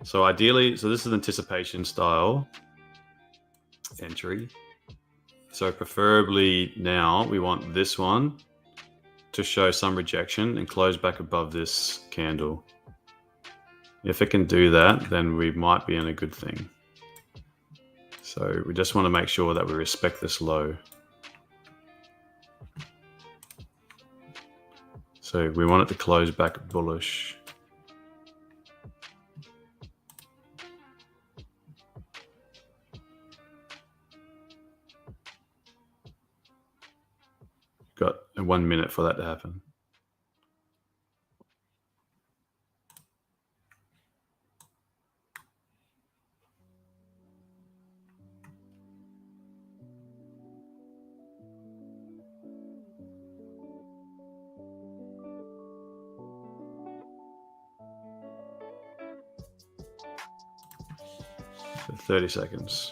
So ideally, so this is anticipation style entry. So preferably now we want this one to show some rejection and close back above this candle. If it can do that, then we might be in a good thing. So we just want to make sure that we respect this low. So we want it to close back bullish. Got 1 minute for that to happen. So 30 seconds.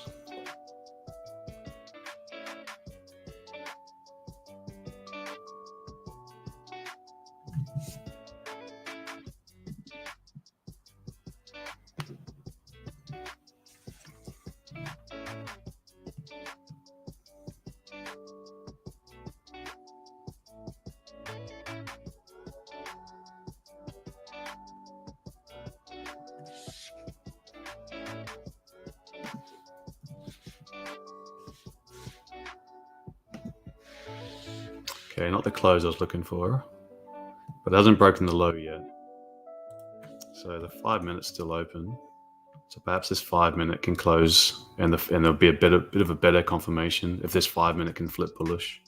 Okay, not the close I was looking for, but it hasn't broken the low yet. So the 5 minutes still open. So perhaps this 5 minute can close, and there'll be a bit of a better confirmation if this 5 minute can flip bullish.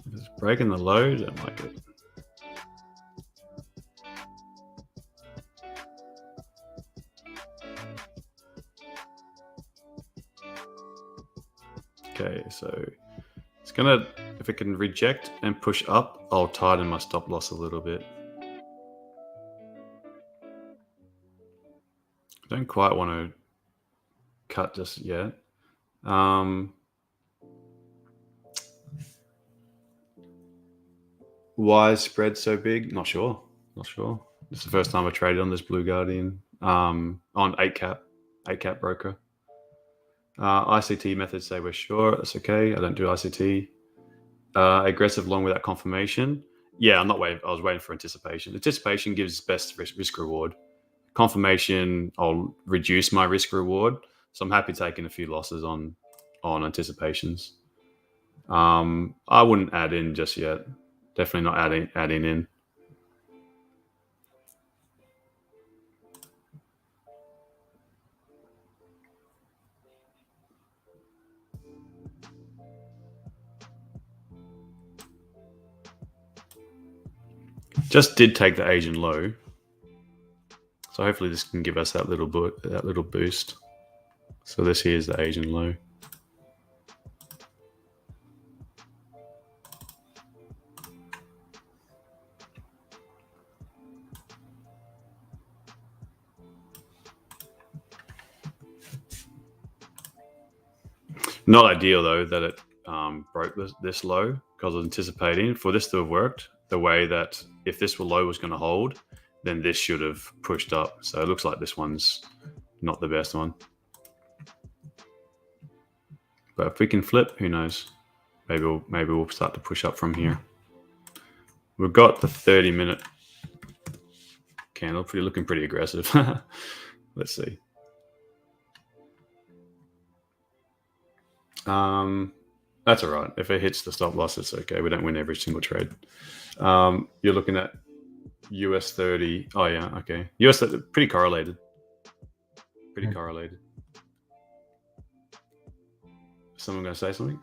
If it's breaking the low, don't like it. Okay, so it's gonna, if it can reject and push up, I'll tighten my stop loss a little bit. Don't quite want to cut just yet. Why is spread so big? Not sure. Not sure. This is the first time I traded on this Blue Guardian on 8cap broker. ICT methods say we're sure. That's okay. I don't do ICT. Aggressive long without confirmation. Yeah, I'm not waiting. I was waiting for anticipation. Anticipation gives best risk reward. Confirmation, I'll reduce my risk reward. So I'm happy taking a few losses on anticipations. I wouldn't add in just yet. Definitely not adding in. Just did take the Asian low. So hopefully this can give us that little boost. So this here is the Asian low. Not ideal though that it broke this low, because I was anticipating for this to have worked the way that if this were low was going to hold, then this should have pushed up. So it looks like this one's not the best one. But if we can flip, who knows? Maybe we'll start to push up from here. We've got the 30-minute candle, looking pretty aggressive. Let's see. That's all right. If it hits the stop loss, it's okay. We don't win every single trade. You're looking at US 30. Oh yeah, okay. US 30, pretty correlated. Pretty correlated. Someone gonna say something?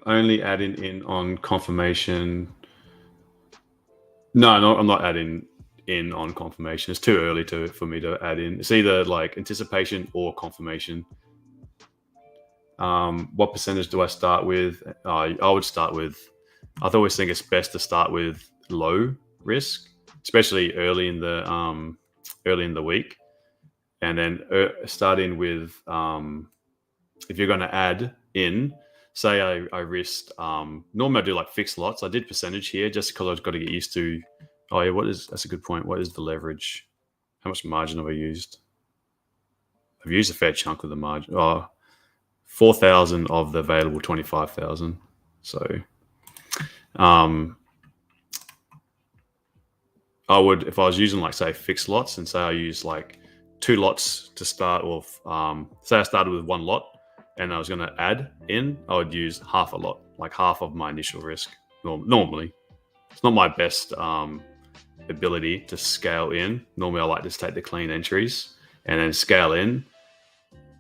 Only adding in on confirmation. No, I'm not adding in on confirmation. It's too early for me to add in. It's either like anticipation or confirmation. What percentage do I start with? I would start with. I always think it's best to start with low risk, especially early in the week, and then starting with if you're going to add in. Say I risked, normally I do like fixed lots. I did percentage here just because I've got to get used to, oh yeah, that's a good point. What is the leverage? How much margin have I used? I've used a fair chunk of the margin. 4,000 of the available 25,000. So I would, if I was using like say fixed lots and say I use like 2 lots to start off, say I started with 1 lot, and I was going to add in, I would use half a lot, like half of my initial risk. Normally, it's not my best ability to scale in. Normally, I like to just take the clean entries and then scale in.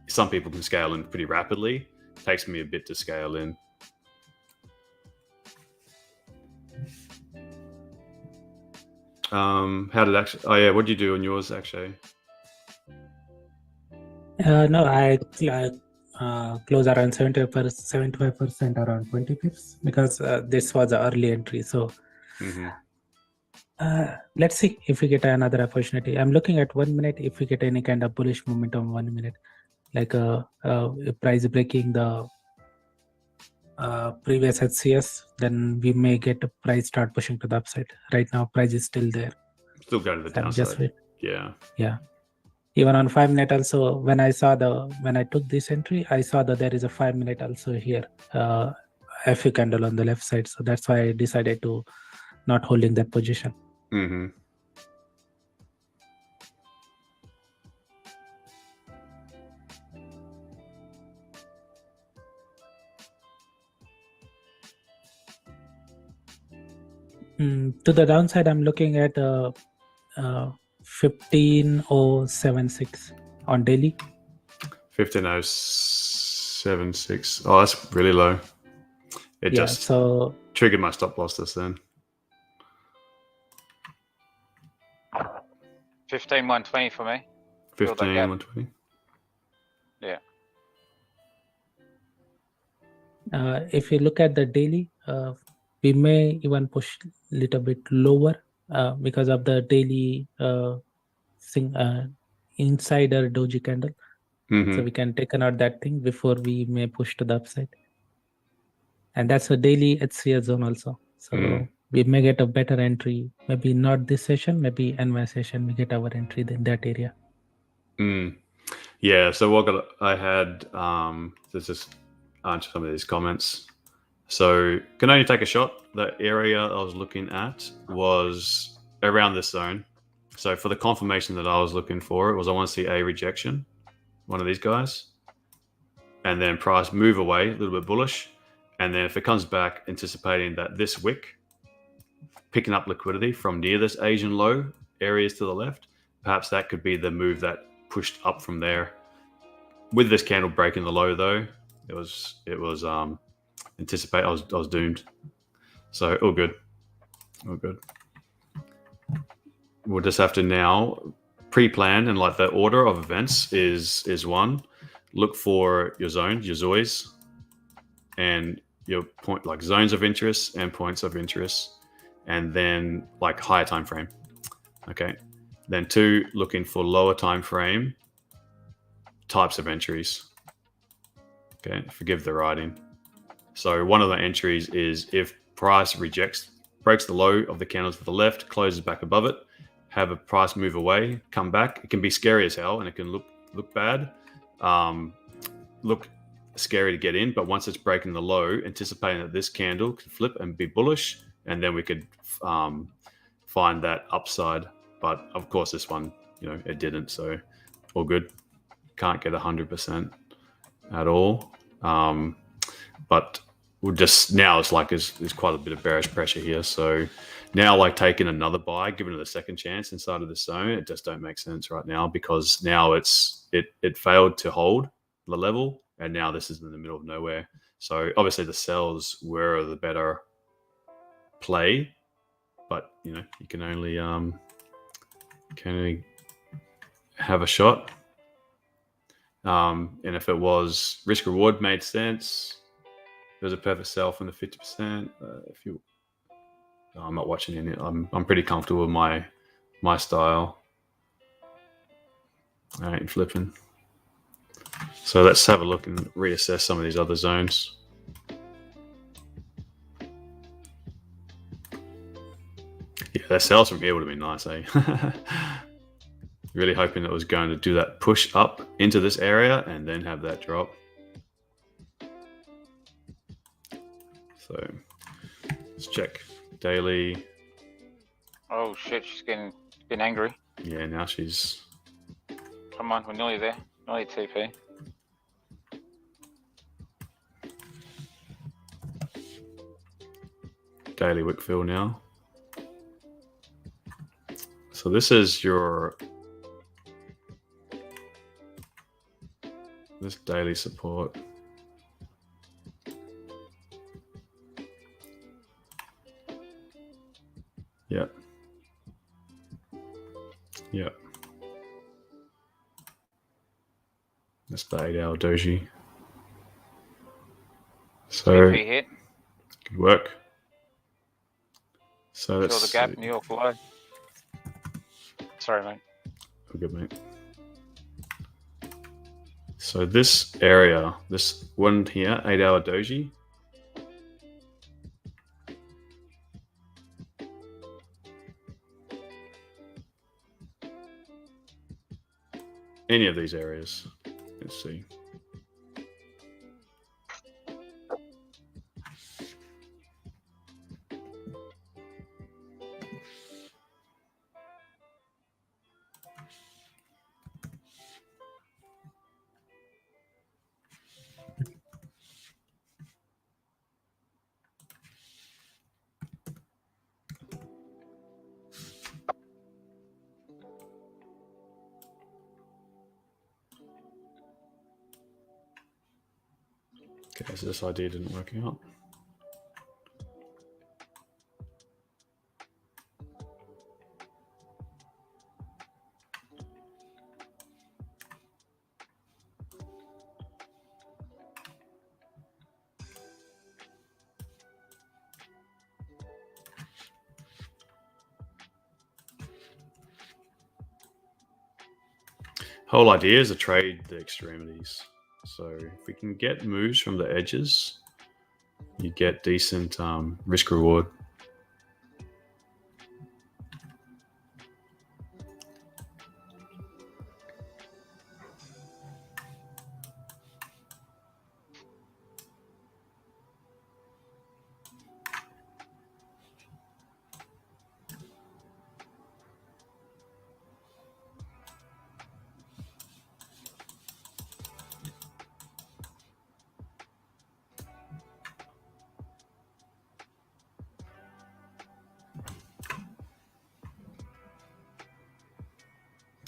Some people can scale in pretty rapidly. It takes me a bit to scale in. How did actually? Oh yeah, what did you do on yours, actually? No, I close around 75% around 20 pips because this was an early entry. So let's see if we get another opportunity. I'm looking at 1 minute. If we get any kind of bullish momentum 1 minute, like a price breaking the previous HCS, then we may get a price start pushing to the upside. Right now, price is still there. Still go to the downside. Yeah. Even on 5 minute also, when I took this entry, I saw that there is a 5 minute also here, FU candle on the left side. So that's why I decided to not holding that position. To the downside, I'm looking at 15,076 on daily. 15,076. Oh, that's really low. It just triggered my stop loss just then. 15,120 for me. 15,120. Yeah. If you look at the daily, we may even push a little bit lower because of the daily insider doji candle. So we can take out that thing before we may push to the upside. And that's a daily HCS zone also. So we may get a better entry. Maybe not this session, maybe NY session, we get our entry in that area. Yeah, so what I had, let's just answer some of these comments. So can only take a shot. The area I was looking at was around this zone. So for the confirmation that I was looking for, it was I want to see a rejection, one of these guys, and then price move away a little bit bullish. And then if it comes back, anticipating that this wick, picking up liquidity from near this Asian low areas to the left, perhaps that could be the move that pushed up from there. With this candle breaking the low, though, it was anticipate. I was doomed. So all good, all good. We'll just have to now pre-plan, and like the order of events is one. Look for your zones, your ZOIs, and your point, like zones of interest and points of interest, and then like higher time frame. Okay. Then 2, looking for lower time frame types of entries. Okay, forgive the writing. So one of the entries is if price breaks the low of the candles to the left, closes back above it, have a price move away, come back. It can be scary as hell, and it can look bad, look scary to get in. But once it's breaking the low, anticipating that this candle could flip and be bullish, and then we could find that upside. But of course, this one, it didn't. So all good. Can't get 100% at all. But we'll just now it's like there's quite a bit of bearish pressure here. So now, like taking another buy, giving it a second chance inside of the zone, it just don't make sense right now, because now it failed to hold the level, and now this is in the middle of nowhere. So obviously the sells were the better play, but you can only have a shot. And if it was risk reward made sense, it was a perfect sell from the 50%. I'm not watching any. I'm pretty comfortable with my style. I ain't flipping. So let's have a look and reassess some of these other zones. Yeah, that sales from here would have been nice, eh? Really hoping it was going to do that push up into this area and then have that drop. So let's check daily. Oh shit, she's getting angry. Yeah, now she's... Come on, we're nearly there. Nearly TP. Daily wick fill now. So this is this daily support. Yep. Yep. That's the 8-hour doji. So TP hit. good work. So Fill that's the gap, New York low. Sorry, mate. Oh, good, mate. So this area, this one here, 8-hour doji. Any of these areas. Let's see. Okay, so this idea didn't work out. Whole idea is to trade the extremities. So if we can get moves from the edges, you get decent risk reward.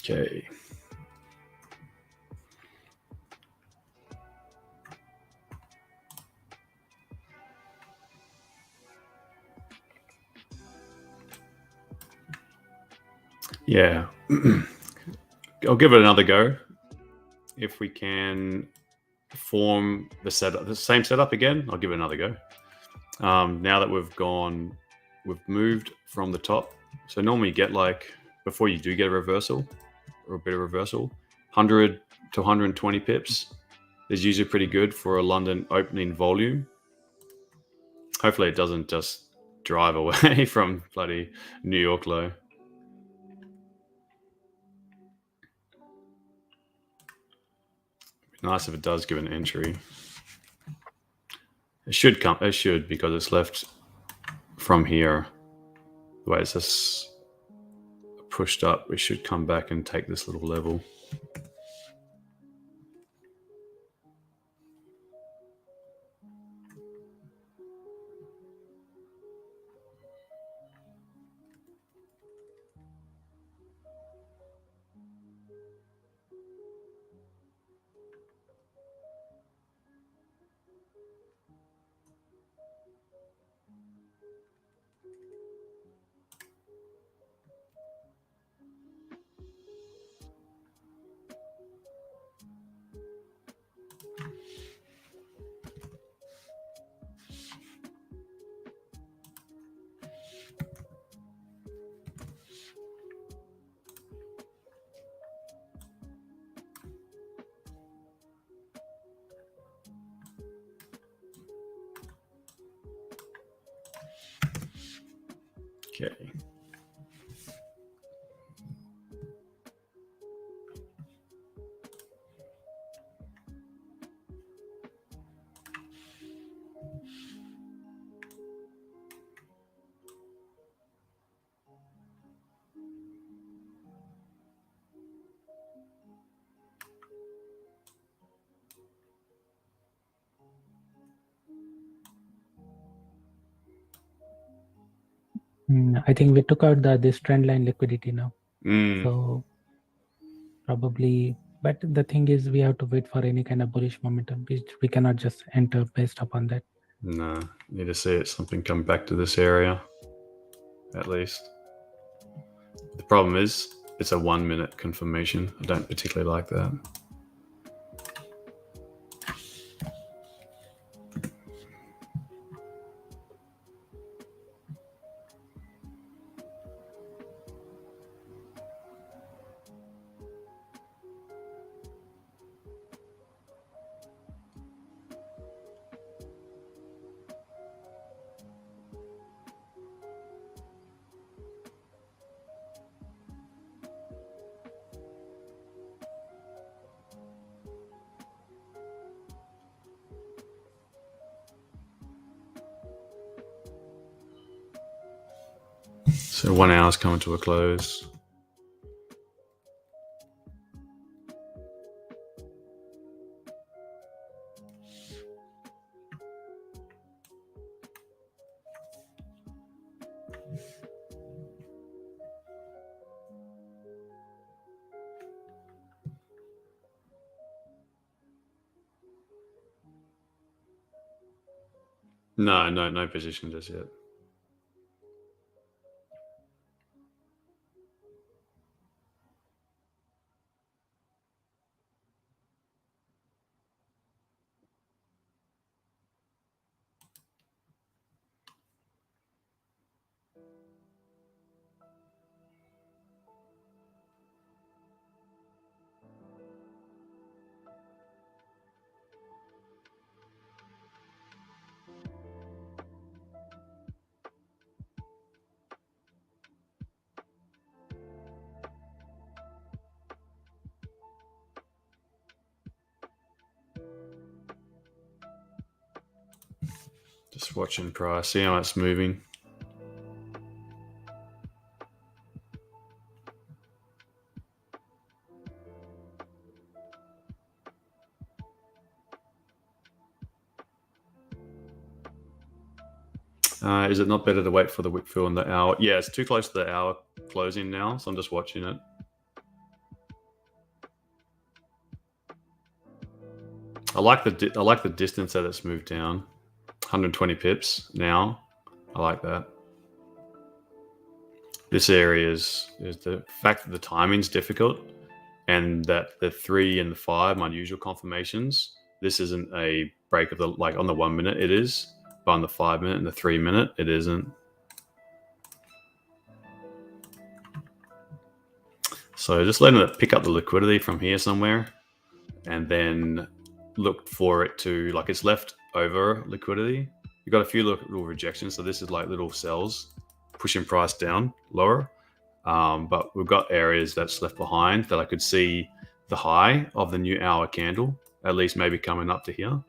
Okay. Yeah. I'll give it another go. If we can form the same setup again, I'll give it another go. Now that we've moved from the top. So normally you get, like, before you do get a reversal or a bit of reversal, 100 to 120 pips is usually pretty good for a London opening volume. Hopefully it doesn't just drive away from bloody New York low. Nice if it does give an entry. It should come. It should, because it's left from here. The way it's just pushed up, we should come back and take this little level. Okay. I think we took out this trend line liquidity now. Mm. So probably, but the thing is, we have to wait for any kind of bullish momentum. We cannot just enter based upon that. No, need to see it something come back to this area, at least. The problem is, it's a 1 minute confirmation. I don't particularly like that. So 1 hour's coming to a close. No position just yet. Just watching price, see how it's moving. Is it not better to wait for the wick fill in the hour? Yeah, it's too close to the hour closing now, so I'm just watching it. I like the distance that it's moved down. 120 pips now. I like that. This area is the fact that the timing's difficult, and that the 3 and the 5, my usual confirmations, this isn't a break of the, like on the 1 minute it is, but on the 5 minute and the 3 minute it isn't. So just letting it pick up the liquidity from here somewhere, and then look for it to, like, it's left over liquidity. You've got a few little rejections, so this is like little cells pushing price down lower. But we've got areas that's left behind that I could see the high of the new hour candle, at least maybe coming up to here.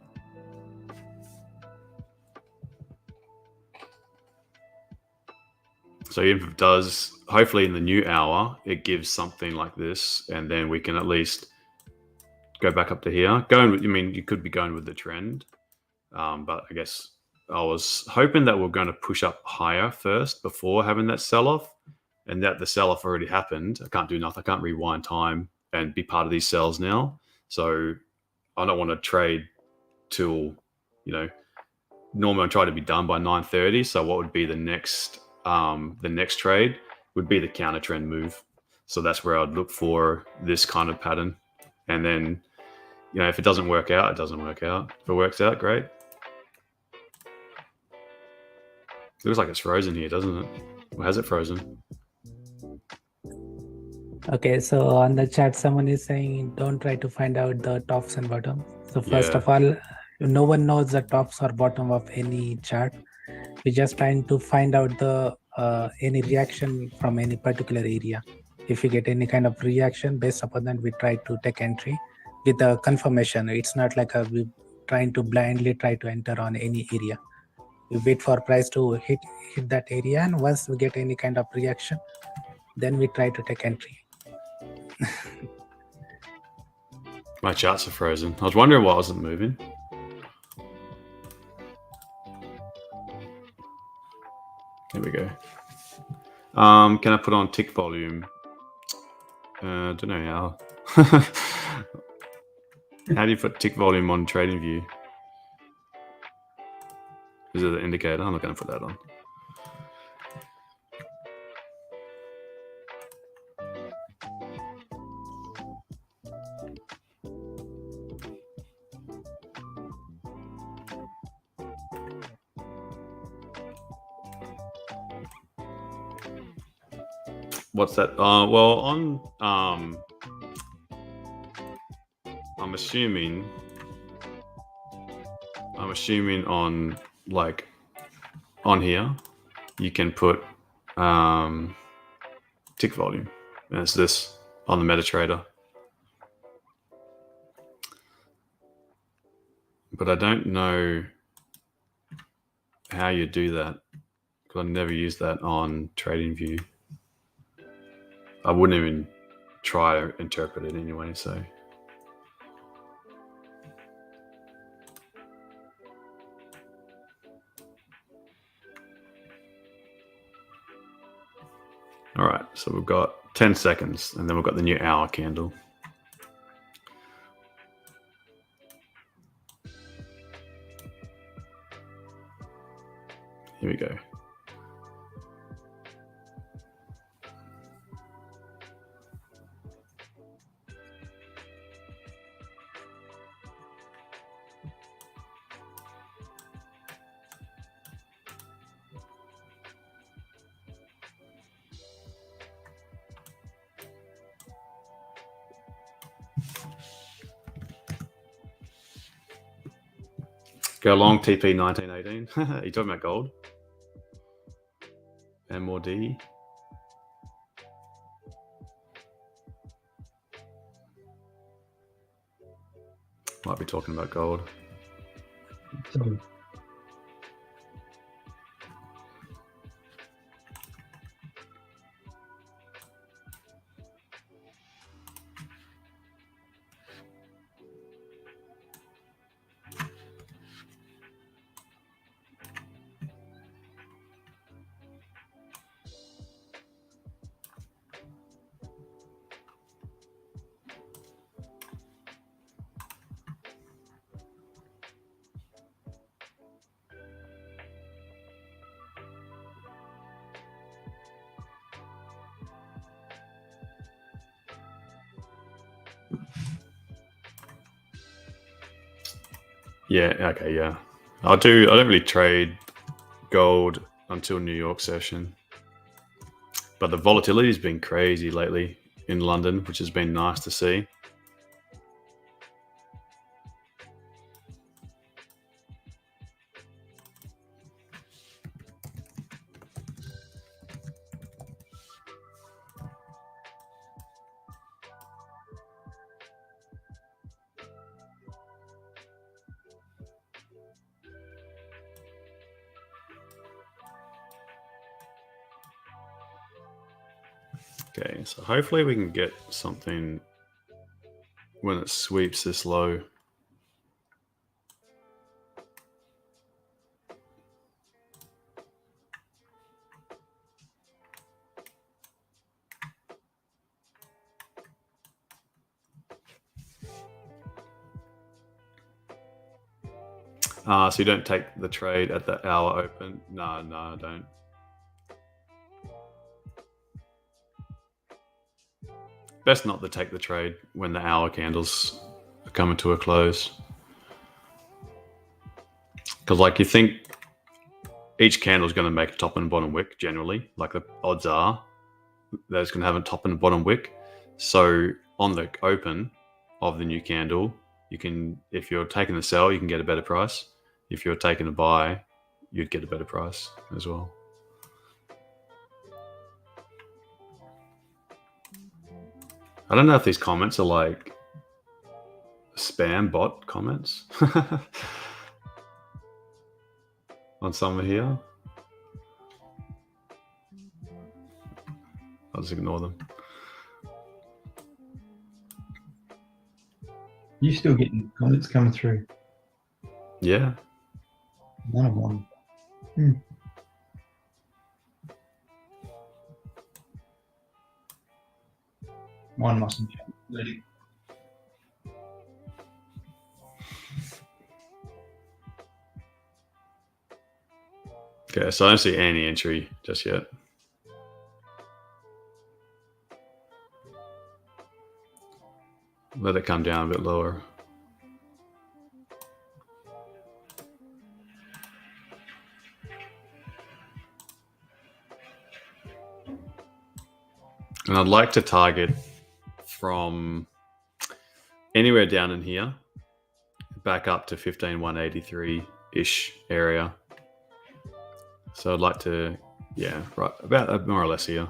So even if it does, hopefully in the new hour, it gives something like this, and then we can at least go back up to here. You could be going with the trend, but I guess I was hoping that we're going to push up higher first before having that sell-off, and that the sell-off already happened. I can't do nothing. I can't rewind time and be part of these sells now. So I don't want to trade till, normally I try to be done by 9:30. So what would be the next trade would be the counter trend move. So that's where I'd look for this kind of pattern. And then, if it doesn't work out, it doesn't work out. If it works out, great. It looks like it's frozen here, doesn't it? Or has it frozen? Okay, so on the chat, someone is saying don't try to find out the tops and bottoms. So first of all, no one knows the tops or bottom of any chart. We're just trying to find out the any reaction from any particular area. If we get any kind of reaction, based upon that, we try to take entry with a confirmation. It's not like we trying to blindly try to enter on any area. We wait for price to hit that area, and once we get any kind of reaction, then we try to take entry. My charts are frozen. I was wondering why I wasn't moving. There we go. Can I put on tick volume? I don't know how. How do you put tick volume on TradingView? Is it an indicator? I'm not going to put that on. What's that? Well, on I'm assuming on, like, on here you can put tick volume, and it's this on the MetaTrader. But I don't know how you do that, because I never used that on TradingView. I wouldn't even try to interpret it anyway, so. All right, so we've got 10 seconds, and then we've got the new hour candle. Here we go. Go long TP 1918. Are you talking about gold? And more D. Might be talking about gold. Yeah. Okay. Yeah. I don't really trade gold until New York session, but the volatility has been crazy lately in London, which has been nice to see. Okay, so hopefully we can get something when it sweeps this low. So you don't take the trade at the hour open? No, I don't. Best not to take the trade when the hour candles are coming to a close. Because like you think each candle is going to make a top and bottom wick generally. Like the odds are that it's going to have a top and bottom wick. So on the open of the new candle, you can, if you're taking the sell, you can get a better price. If you're taking a buy, you'd get a better price as well. I don't know if these comments are like spam bot comments on someone here. I'll just ignore them. You still getting comments coming through? Yeah. None of one. One mustn't be. Okay, so I don't see any entry just yet. Let it come down a bit lower. And I'd like to target from anywhere down in here back up to 15,183-ish area. So I'd like to, yeah, right about more or less here.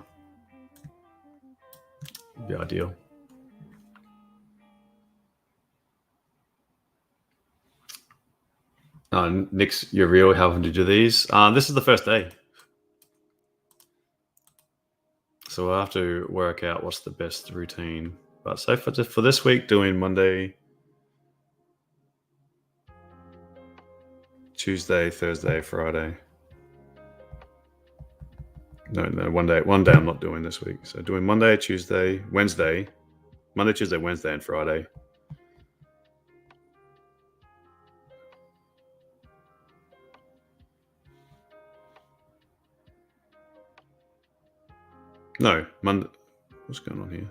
Would be ideal. Nick's, you're real having to do these. This is the first day. So we'll have to work out what's the best routine. But so for this week, doing Monday, Tuesday, Thursday, Friday. No, one day I'm not doing this week. So doing Monday, Tuesday, Wednesday, Monday, Tuesday, Wednesday, and Friday. No, Monday. What's going on here?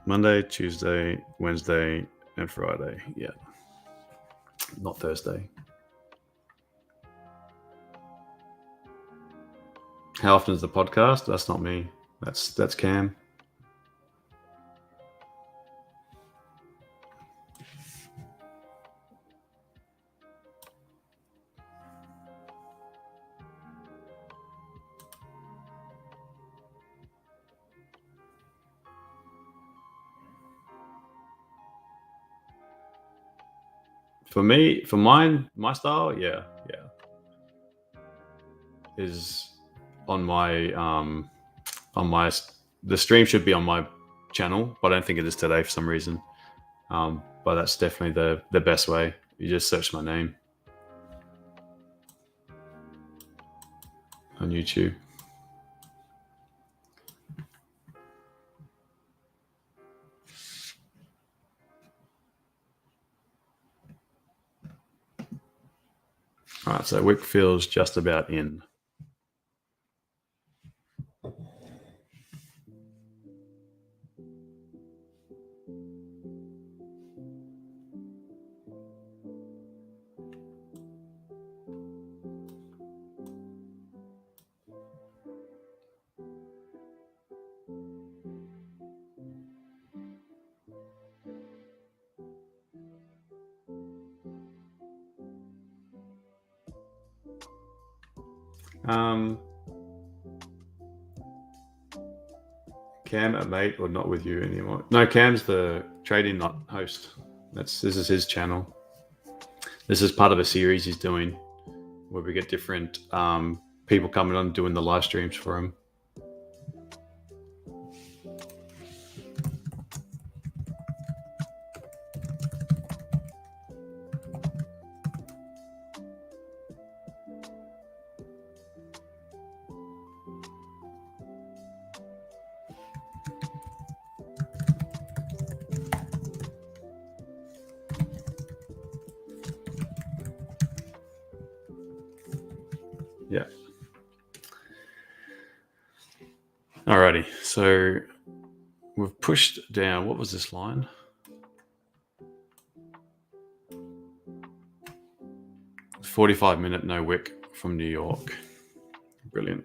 Monday, Tuesday, Wednesday, and Friday. Yeah. Not Thursday. How often is the podcast? That's not me. That's Cam. For me, for mine, my style, yeah, is on my the stream should be on my channel, but I don't think it is today for some reason. But that's definitely the best way. You just search my name on YouTube. All right, so wick feels just about in. Cam, a mate, or not with you anymore? No, Cam's the TRADINGNUT host. This is his channel. This is part of a series he's doing where we get different people coming on doing the live streams for him. Yeah. Alrighty, so we've pushed down. What was this line? "45-minute no wick from New York." Brilliant.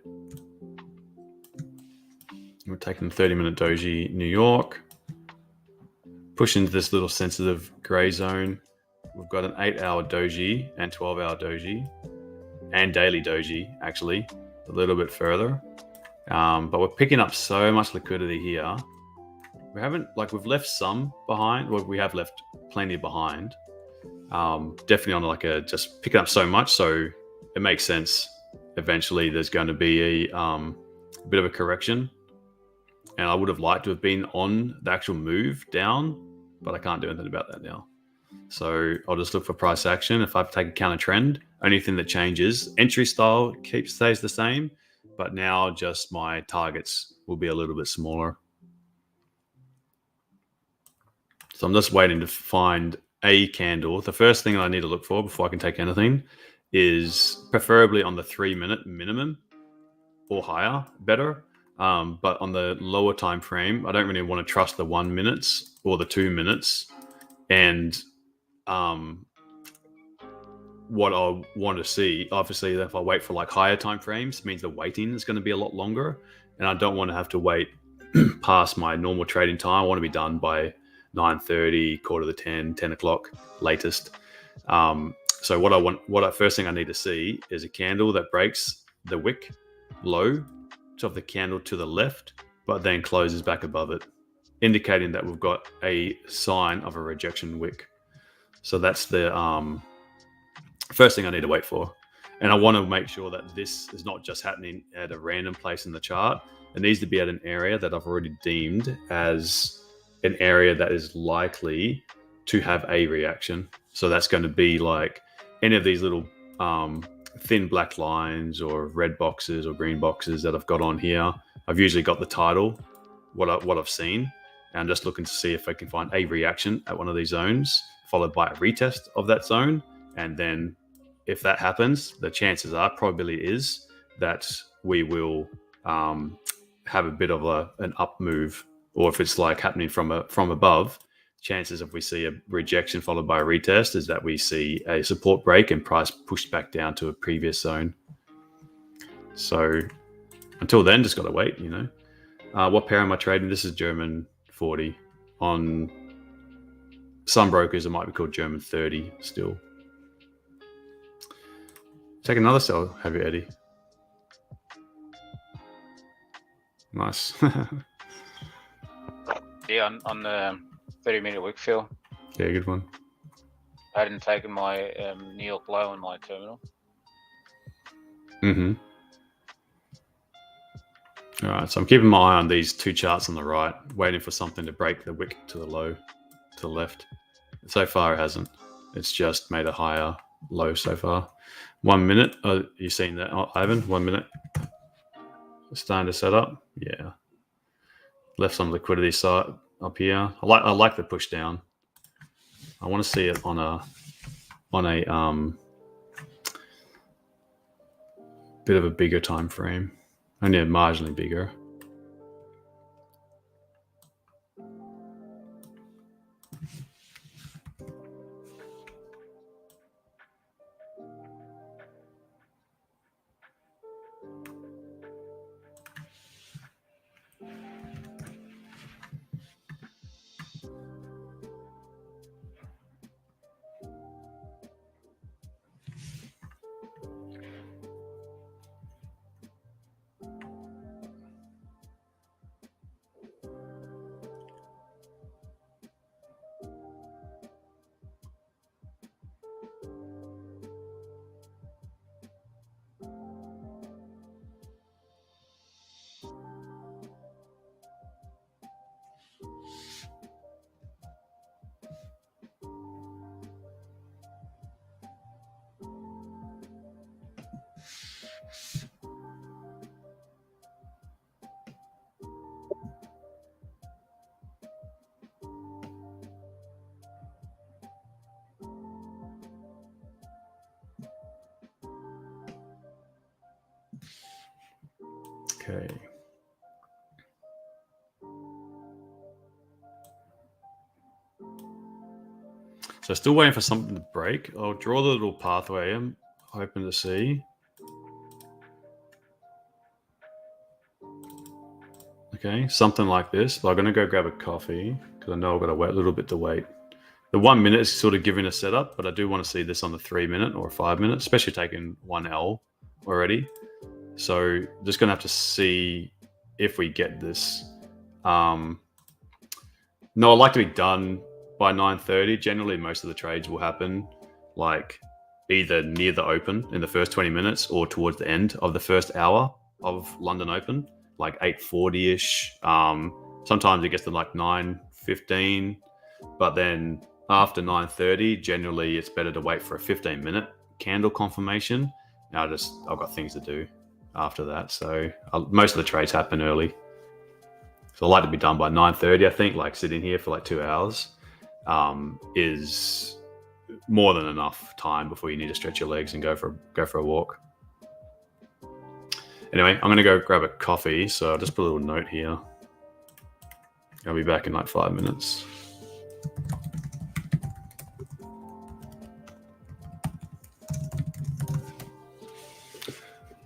We're taking 30-minute doji New York. Push into this little sensitive gray zone. We've got an 8-hour doji and 12-hour doji and daily doji, actually, a little bit further. But we're picking up so much liquidity here. We've left some behind. Well, we have left plenty behind. Definitely on just picking up so much, so it makes sense. Eventually, there's going to be a bit of a correction, and I would have liked to have been on the actual move down, but I can't do anything about that now. So I'll just look for price action. If I take a counter trend, only thing that changes, entry style stays the same, but now just my targets will be a little bit smaller. So I'm just waiting to find a candle. The first thing I need to look for before I can take anything is preferably on the 3-minute minimum or higher, better. But on the lower time frame, I don't really want to trust the 1 minutes or the 2 minutes. And what I want to see, obviously, if I wait for higher time frames, means the waiting is going to be a lot longer, and I don't want to have to wait past my normal trading time. I want to be done by 9:30, 9:45, 10 o'clock latest. So first thing I need to see is a candle that breaks the wick low of the candle to the left, but then closes back above it, indicating that we've got a sign of a rejection wick. So that's the first thing I need to wait for. And I want to make sure that this is not just happening at a random place in the chart. It needs to be at an area that I've already deemed as an area that is likely to have a reaction. So that's going to be like any of these little thin black lines or red boxes or green boxes that I've got on here. I've usually got the title, what I've seen, and I'm just looking to see if I can find a reaction at one of these zones, followed by a retest of that zone. And then if that happens, the chances are, probability is, that we will have a bit of an up move. Or if it's happening from above, chances if we see a rejection followed by a retest is that we see a support break and price pushed back down to a previous zone. So until then, just got to wait, What pair am I trading? This is German 40. On some brokers, it might be called German 30 still. Take another sell, have you, Eddie? Nice. Yeah, on the 30-minute wick fill. Yeah, good one. I hadn't taken my New York low in my terminal. Mm-hmm. All right, so I'm keeping my eye on these two charts on the right, waiting for something to break the wick to the low, to the left. So far, it hasn't. It's just made a higher low so far. 1 minute. Oh, you seen that, Ivan? 1 minute. It's starting to set up. Yeah. Left some liquidity side up here. I like the push down. I want to see it on a bit of a bigger time frame. Only marginally bigger. Okay. So still waiting for something to break. I'll draw the little pathway I'm hoping to see. Okay, something like this. But I'm going to go grab a coffee because I know I've got to wait a little bit to wait. The 1 minute is sort of giving a setup, but I do want to see this on the 3 minute or 5 minute, especially taking 1L already. So just going to have to see if we get this. No, I'd like to be done by 9:30. Generally, most of the trades will happen like either near the open in the first 20 minutes or towards the end of the first hour of London Open, like 8:40-ish. Sometimes it gets to like 9:15, but then after 9:30, generally it's better to wait for a 15-minute candle confirmation. Now I've got things to do after that, so most of the trades happen early. So I like to be done by 9:30. I think like sitting here for like 2 hours is more than enough time before you need to stretch your legs and go for a walk. Anyway, I'm gonna go grab a coffee, so I'll just put a little note here. I'll be back in like 5 minutes.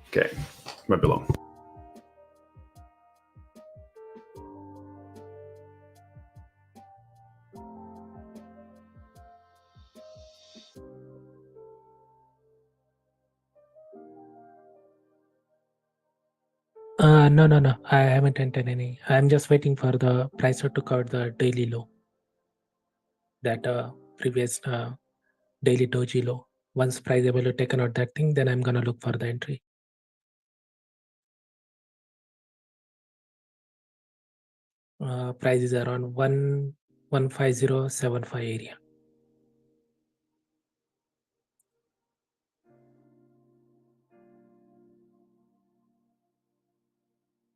Okay, won't be long. No. I haven't entered any. I'm just waiting for the price to cover the daily low. That previous daily doji low. Once price able to take out that thing, then I'm gonna look for the entry. Price is around 15075 area.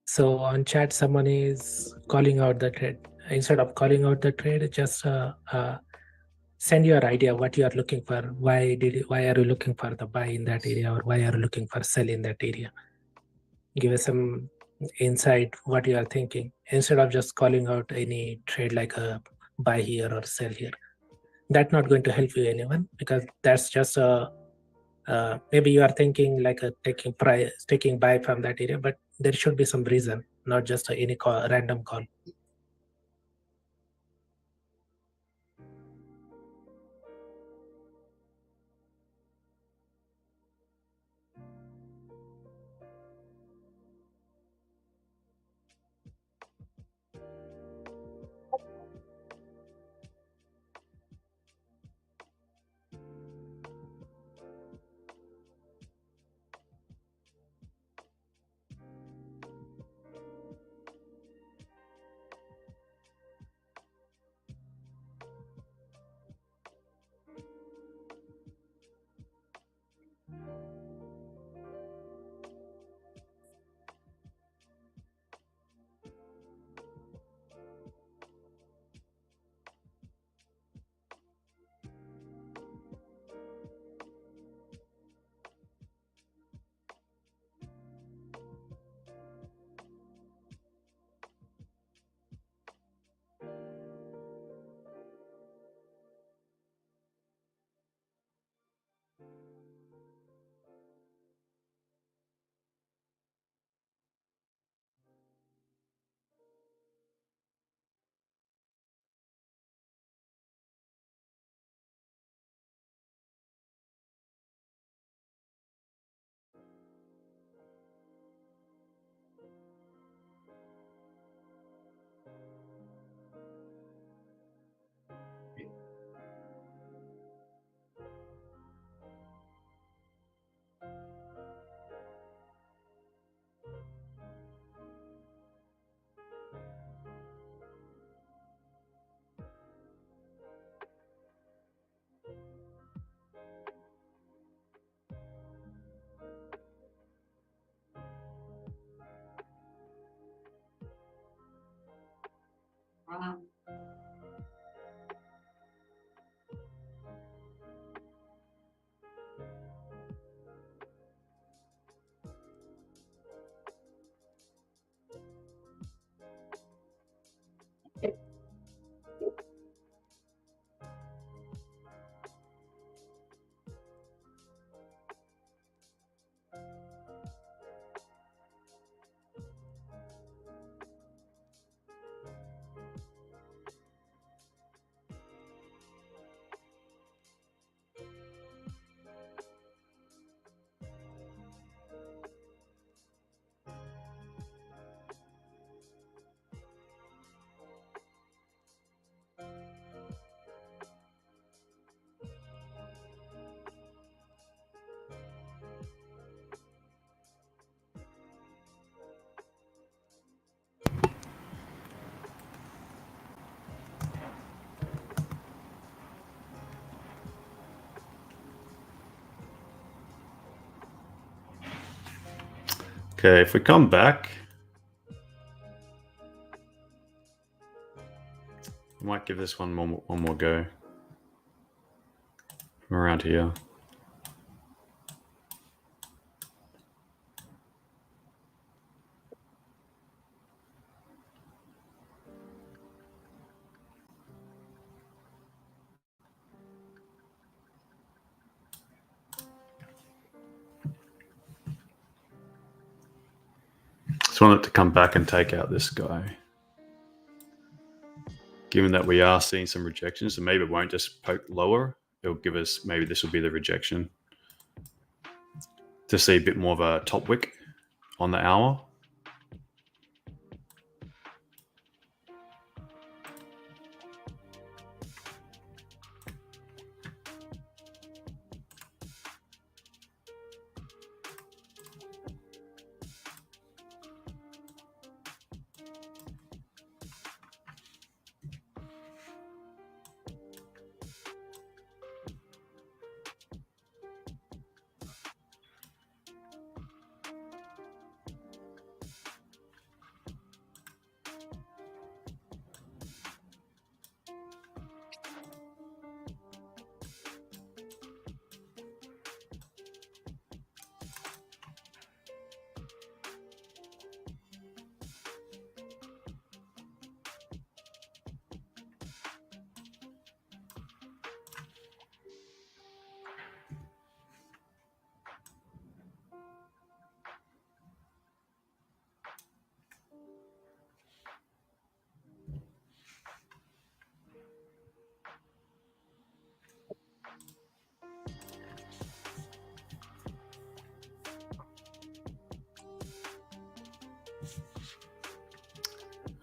So on chat, someone is calling out the trade. Instead of calling out the trade, just send your idea what you are looking for. Why are you looking for the buy in that area, or why are you looking for sell in that area? Give us some insight what you are thinking instead of just calling out any trade like a buy here or sell here. That's not going to help you anyone, because that's just a maybe you are thinking like a taking buy from that area, but there should be some reason, not just any call, random call. Okay, if we come back, I might give this one more go from around here. Just want it to come back and take out this guy. Given that we are seeing some rejections, so maybe it won't just poke lower. It'll give us, maybe this will be the rejection. To see a bit more of a top wick on the hour.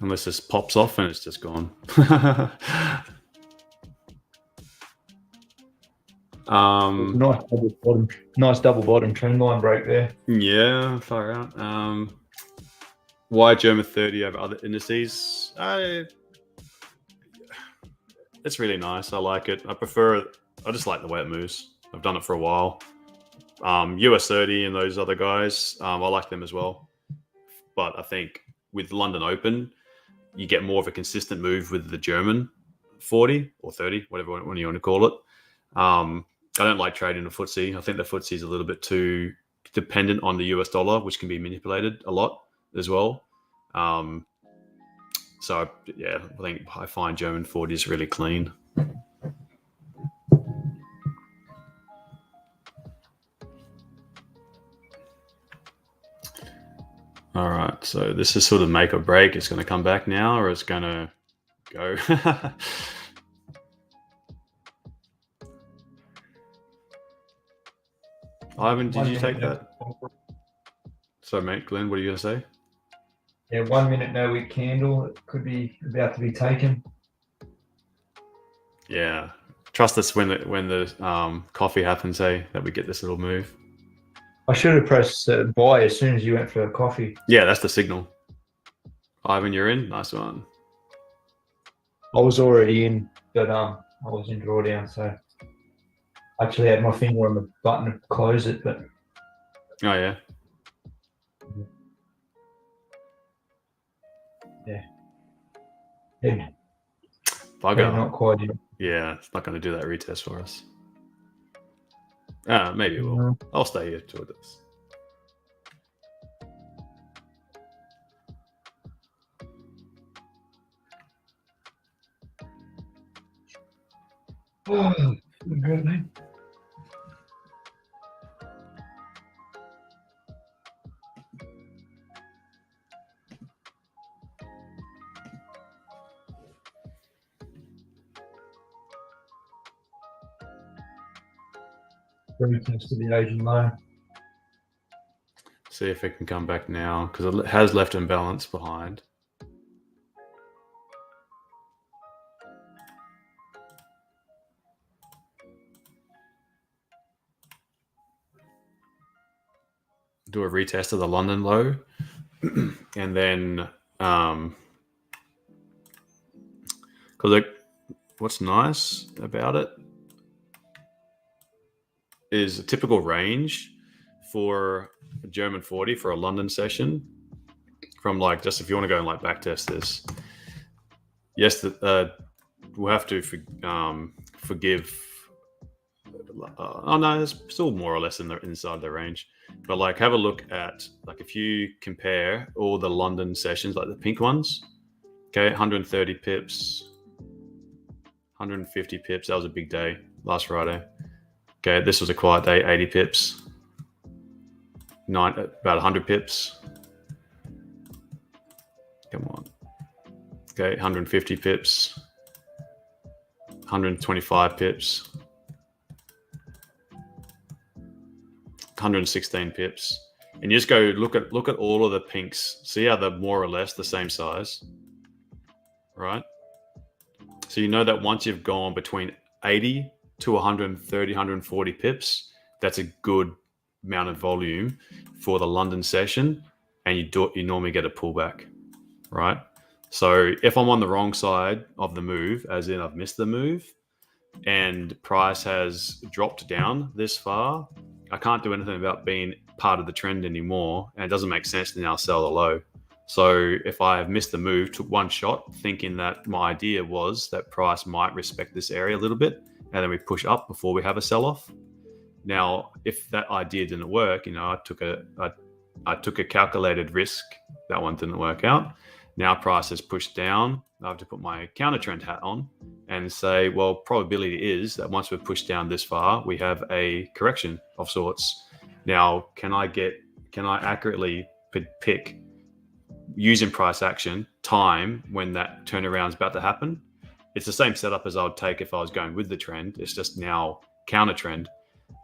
Unless this pops off and it's just gone. Nice double bottom trend line break there. Yeah, far out. Why German 30 over other indices? It's really nice. I like it. I prefer it. I just like the way it moves. I've done it for a while. US 30 and those other guys, I like them as well. But I think with London Open, you get more of a consistent move with the German 40 or 30, whatever one you want to call it. I don't like trading the FTSE. I think the FTSE is a little bit too dependent on the US dollar, which can be manipulated a lot as well. So yeah, I find German 40 is really clean. All right, so this is sort of make or break. It's going to come back now, or it's going to go. Ivan, did you take that? So, mate, Glenn, what are you going to say? Yeah, 1 minute no wick candle. It could be about to be taken. Yeah, trust us when the coffee happens, that we get this little move. I should have pressed buy as soon as you went for a coffee. Yeah, that's the signal. Ivan, you're in. Nice one. I was already in, but I was in drawdown, so I actually had my finger on the button to close it, but Oh yeah. yeah, Bugger. not quite in. Yeah, it's not going to do that retest for us. Maybe it will. No. I'll stay here till it does. Retest to the Asian low. See if it can come back now, because it has left imbalance behind. Do a retest of the London low, and then because what's nice about it is a typical range for a German 40 for a London session from like, just if you want to go and like back test this. Yes, we'll have to forgive. Oh no, it's still more or less inside the range. But like, have a look at like if you compare all the London sessions, like the pink ones. Okay, 130 pips, 150 pips. That was a big day last Friday. Okay, this was a quiet day, 80 pips, about 100 pips. Come on. Okay, 150 pips, 125 pips, 116 pips. And you just go look at all of the pinks. See how they're more or less the same size, right? So you know that once you've gone between 80 to 130, 140 pips, that's a good amount of volume for the London session, and you normally get a pullback, right? So if I'm on the wrong side of the move, as in I've missed the move, and price has dropped down this far, I can't do anything about being part of the trend anymore, and it doesn't make sense to now sell the low. So if I have missed the move, took one shot, thinking that my idea was that price might respect this area a little bit, and then we push up before we have a sell-off. Now, if that idea didn't work, I took a calculated risk. That one didn't work out. Now price has pushed down. I have to put my counter trend hat on and say, well, probability is that once we've pushed down this far, we have a correction of sorts. Now, can I accurately pick, using price action, time when that turnaround is about to happen? It's the same setup as I would take if I was going with the trend. It's just now counter trend.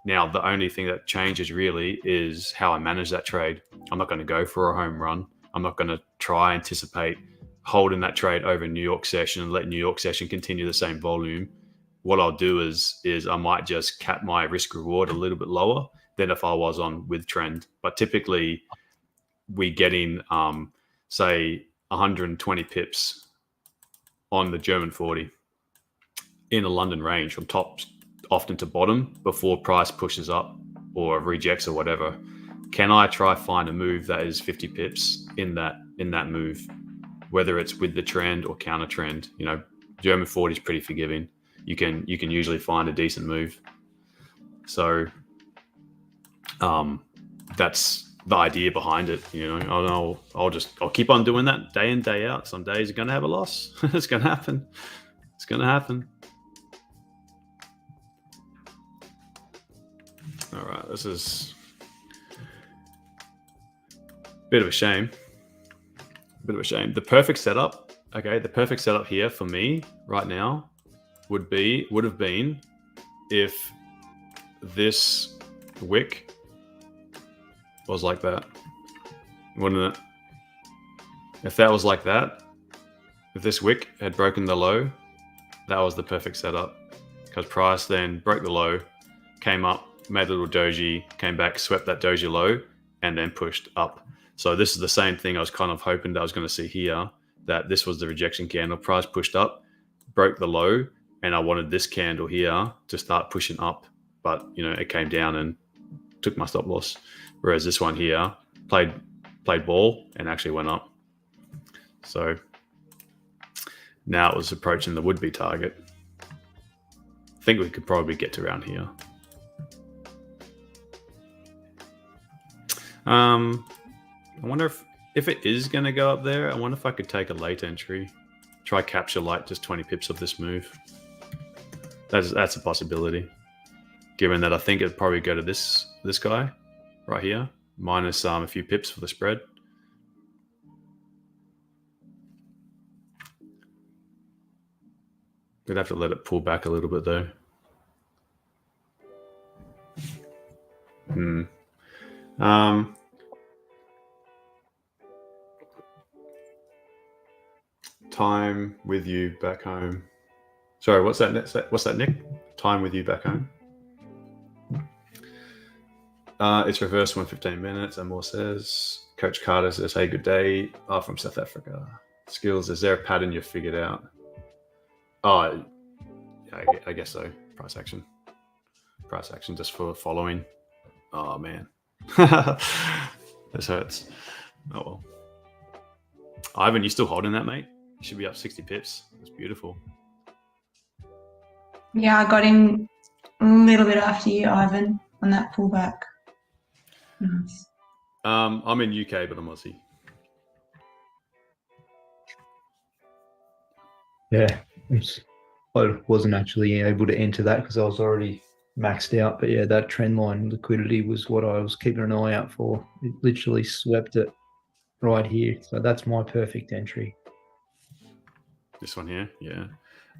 Now, the only thing that changes really is how I manage that trade. I'm not going to go for a home run. I'm not going to try anticipate holding that trade over New York session and let New York session continue the same volume. What I'll do is I might just cap my risk reward a little bit lower than if I was on with trend. But typically we get in, say 120 pips on the German 40 in a London range from top often to bottom before price pushes up or rejects or whatever. Can I try find a move that is 50 pips in that move, whether it's with the trend or counter trend? German 40 is pretty forgiving. You can usually find a decent move. So that's the idea behind it. I'll keep on doing that day in, day out. Some days you're going to have a loss. It's going to happen. It's going to happen. All right, this is a bit of a shame. The perfect setup, the perfect setup here for me right now would have been if this wick was like that, wouldn't it? If that was like that, if this wick had broken the low, that was the perfect setup, because price then broke the low, came up, made a little doji, came back, swept that doji low, and then pushed up. So this is the same thing I was kind of hoping that I was going to see here, that this was the rejection candle. Price pushed up, broke the low, and I wanted this candle here to start pushing up. But, it came down and took my stop loss. Whereas this one here played ball and actually went up. So now it was approaching the would-be target. I think we could probably get to around here. I wonder if it is going to go up there, I wonder if I could take a late entry, try capture light just 20 pips of this move. That's a possibility, given that I think it'd probably go to this guy right here, minus a few pips for the spread. We'd have to let it pull back a little bit though. Time with you back home. Sorry, what's that? What's that, Nick? Time with you back home. It's reversed 115 minutes. Amor says, Coach Carter says, hey, good day. From South Africa. Skills, is there a pattern you've figured out? Oh, I guess so. Price action just for following. Oh man, This hurts. Oh well. Ivan, you still holding that, mate? You should be up 60 pips. That's beautiful. Yeah, I got in a little bit after you, Ivan, on that pullback. Nice. I'm in UK, but I'm Aussie. Yeah, I wasn't actually able to enter that because I was already maxed out. But yeah, that trend line liquidity was what I was keeping an eye out for. It literally swept it right here. So that's my perfect entry. This one here, yeah.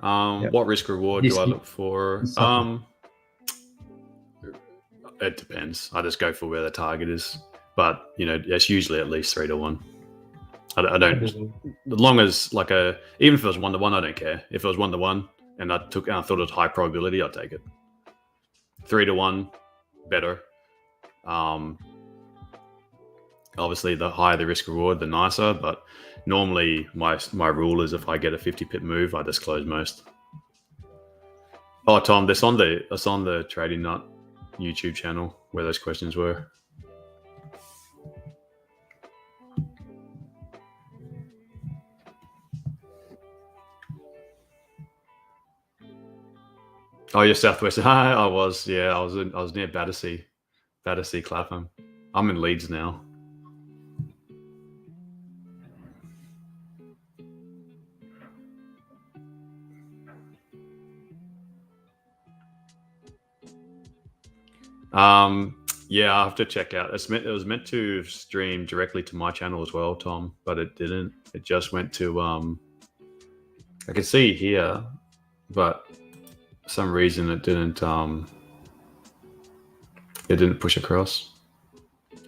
Yep. What risk reward do I look for? this one. It depends. I just go for where the target is, but it's usually at least 3 to 1. I don't. As long as even if it was 1 to 1, I don't care. If it was 1 to 1 and I thought it was high probability, I'd take it. 3 to 1, better. Obviously, the higher the risk reward, the nicer. But normally, my rule is if I get a 50 pip move, I just close most. Oh, Tom, that's on the Trading Nut YouTube channel where those questions were. Oh, you're Southwest. I was near Battersea, Clapham. I'm in Leeds now. Yeah, I have to check out. It was meant to stream directly to my channel as well, Tom, but it didn't. It just went to I can see here, but for some reason it didn't push across.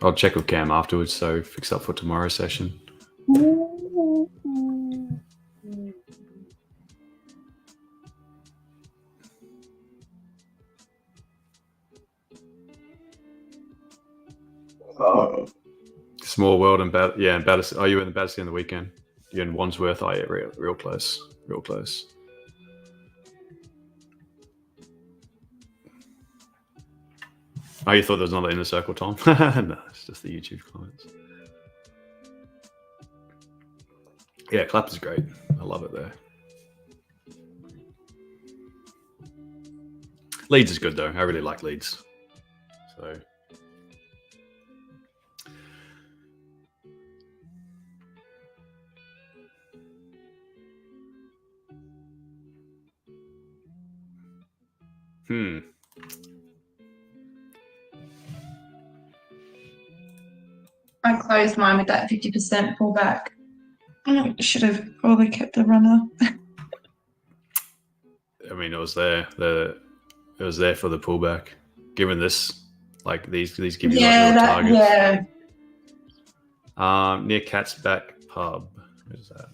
I'll check with Cam afterwards, so fix up for tomorrow's session. Small world and Battersea. Oh, you were in Battersea on the weekend. You're in Wandsworth. Oh, yeah, real close. Real close. Oh, you thought there was another inner circle, Tom? No, it's just the YouTube comments. Yeah, Clap is great. I love it there. Leeds is good, though. I really like Leeds. So... I closed mine with that 50% pullback. I should have probably kept the runner. I mean, it was there. It was there for the pullback. Given this, these give you little targets. Yeah. Near Cat's Back Pub. Where's that?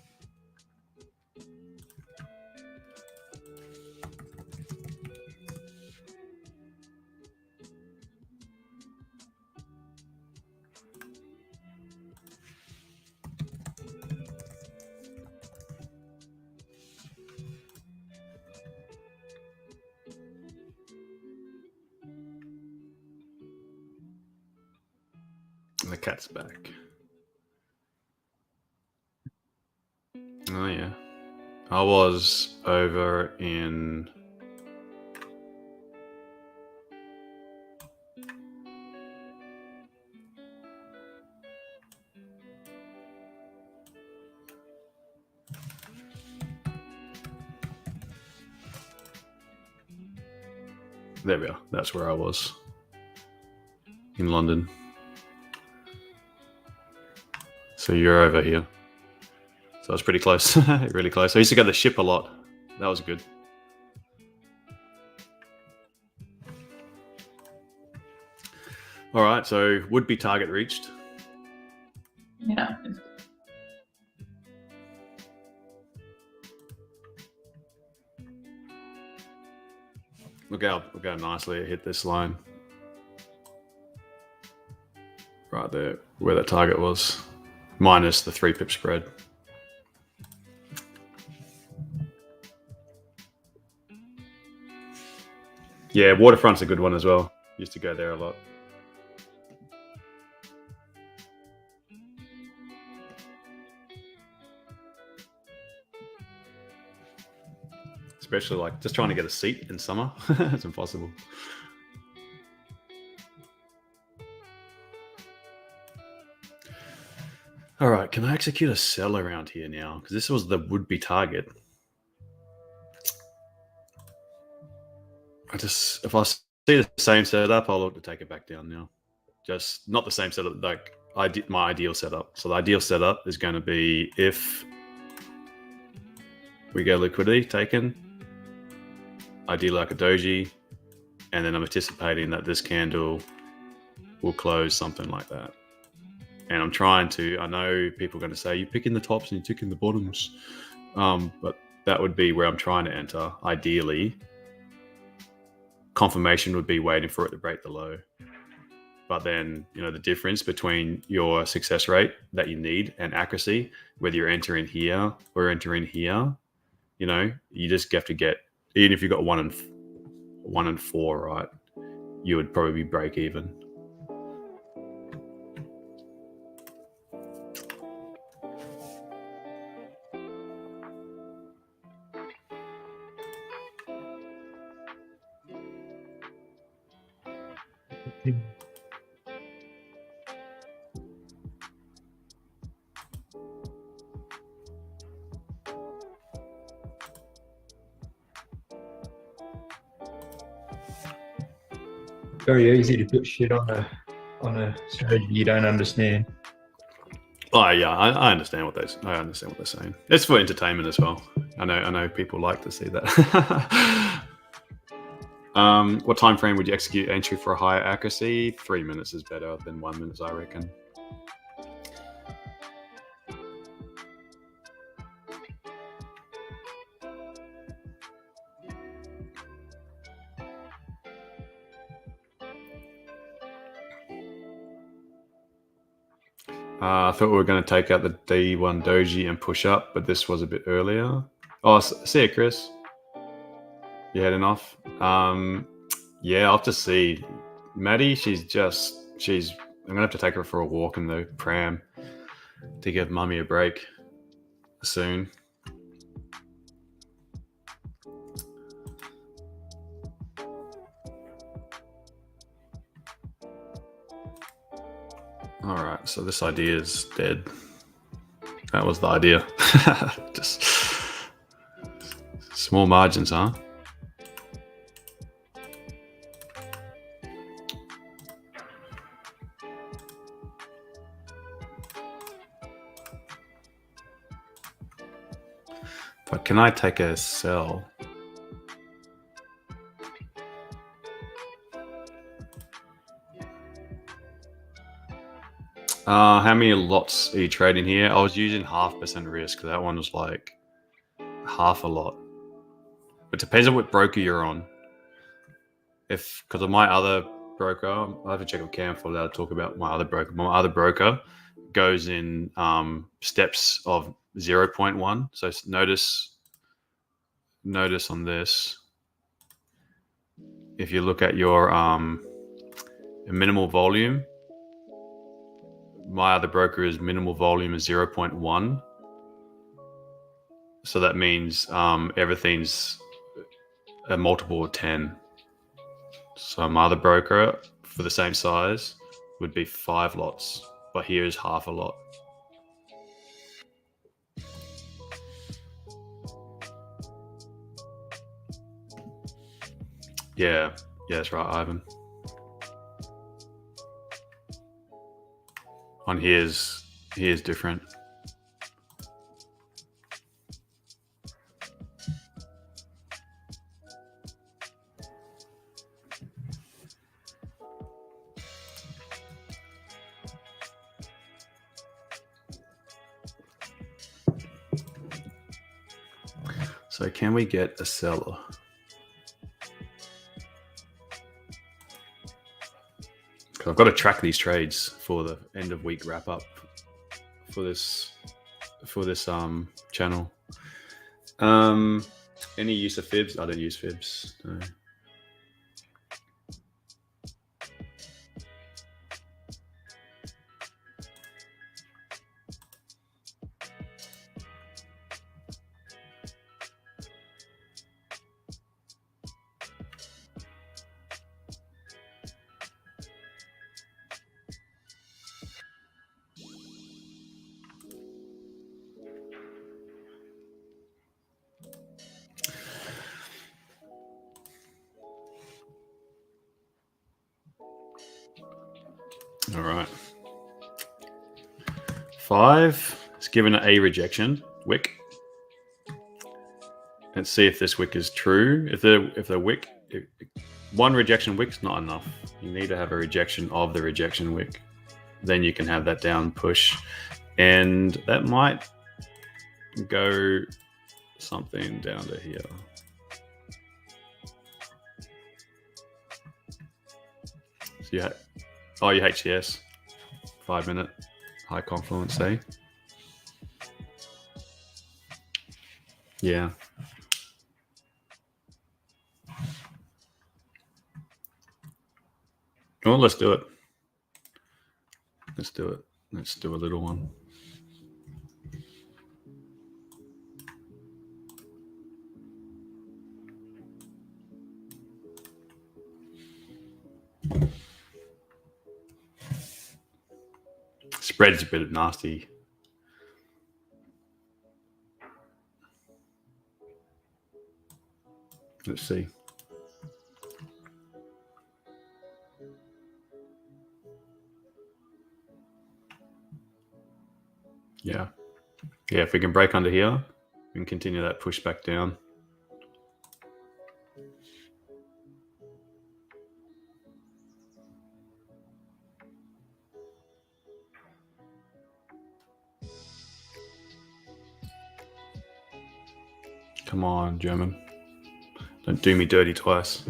The Cat's Back. Oh yeah, I was over in. There we are. That's where I was. In London. So you're over here. So it's pretty close. Really close. I used to go to the ship a lot. That was good. All right, so would-be target reached. Yeah. Look how nicely it hit this line. Right there, where that target was. Minus the 3 pip spread. Yeah, Waterfront's a good one as well. Used to go there a lot. especially like just trying to get a seat in summer. It's impossible. All right, can I execute a sell around here now? Because this was the would-be target. If I see the same setup, I'll look to take it back down now. Just not the same setup, like my ideal setup. So the ideal setup is going to be if we go liquidity taken, ideally like a doji, and then I'm anticipating that this candle will close something like that. And I'm trying to, I know people are going to say, you're picking the tops and you're ticking the bottoms. But that would be where I'm trying to enter. Ideally, confirmation would be waiting for it to break the low. But then, you know, the difference between your success rate that you need and accuracy, whether you're entering here or entering here, you know, you just have to get, even if you've got 1 and 4, right, you would probably break even. Very easy to put shit on a strategy you don't understand. Oh yeah, I understand what they're saying. It's for entertainment as well. I know people like to see that. What time frame would you execute entry for a higher accuracy? 3 minutes is better than 1 minute, I reckon. I thought we were going to take out the D1 doji and push up, but this was a bit earlier. Oh, see you, Chris. You heading off? Yeah, I'll have to see. Maddie, I'm going to have to take her for a walk in the pram to give mummy a break soon. All right, so this idea is dead. That was the idea. Just small margins, huh? But can I take a sell? How many lots are you trading here? I was using 0.5% risk. That one was like half a lot. It depends on what broker you're on. Because of my other broker, I have to check with Cam for that to talk about my other broker. My other broker goes in steps of 0.1. So notice on this, if you look at your minimal volume, my other broker is minimal volume is 0.1. So that means everything's a multiple of 10. So my other broker for the same size would be 5 lots, but here is half a lot. Yeah, that's right, Ivan. On here's different. So can we get a seller? I've got to track these trades for the end of week wrap up for this channel. Any use of fibs? I don't use fibs. No. All right. 5. It's given a rejection wick. Let's see if this wick is true. If the wick, one rejection wick's not enough. You need to have a rejection of the rejection wick. Then you can have that down push, and that might go something down to here. So you your HCS 5-minute high confluence day. Yeah. Well, let's do it. Let's do it. Let's do a little one. Spread's a bit nasty. Let's see. Yeah. Yeah, if we can break under here, we can continue that push back down. Come on, German. Don't do me dirty twice.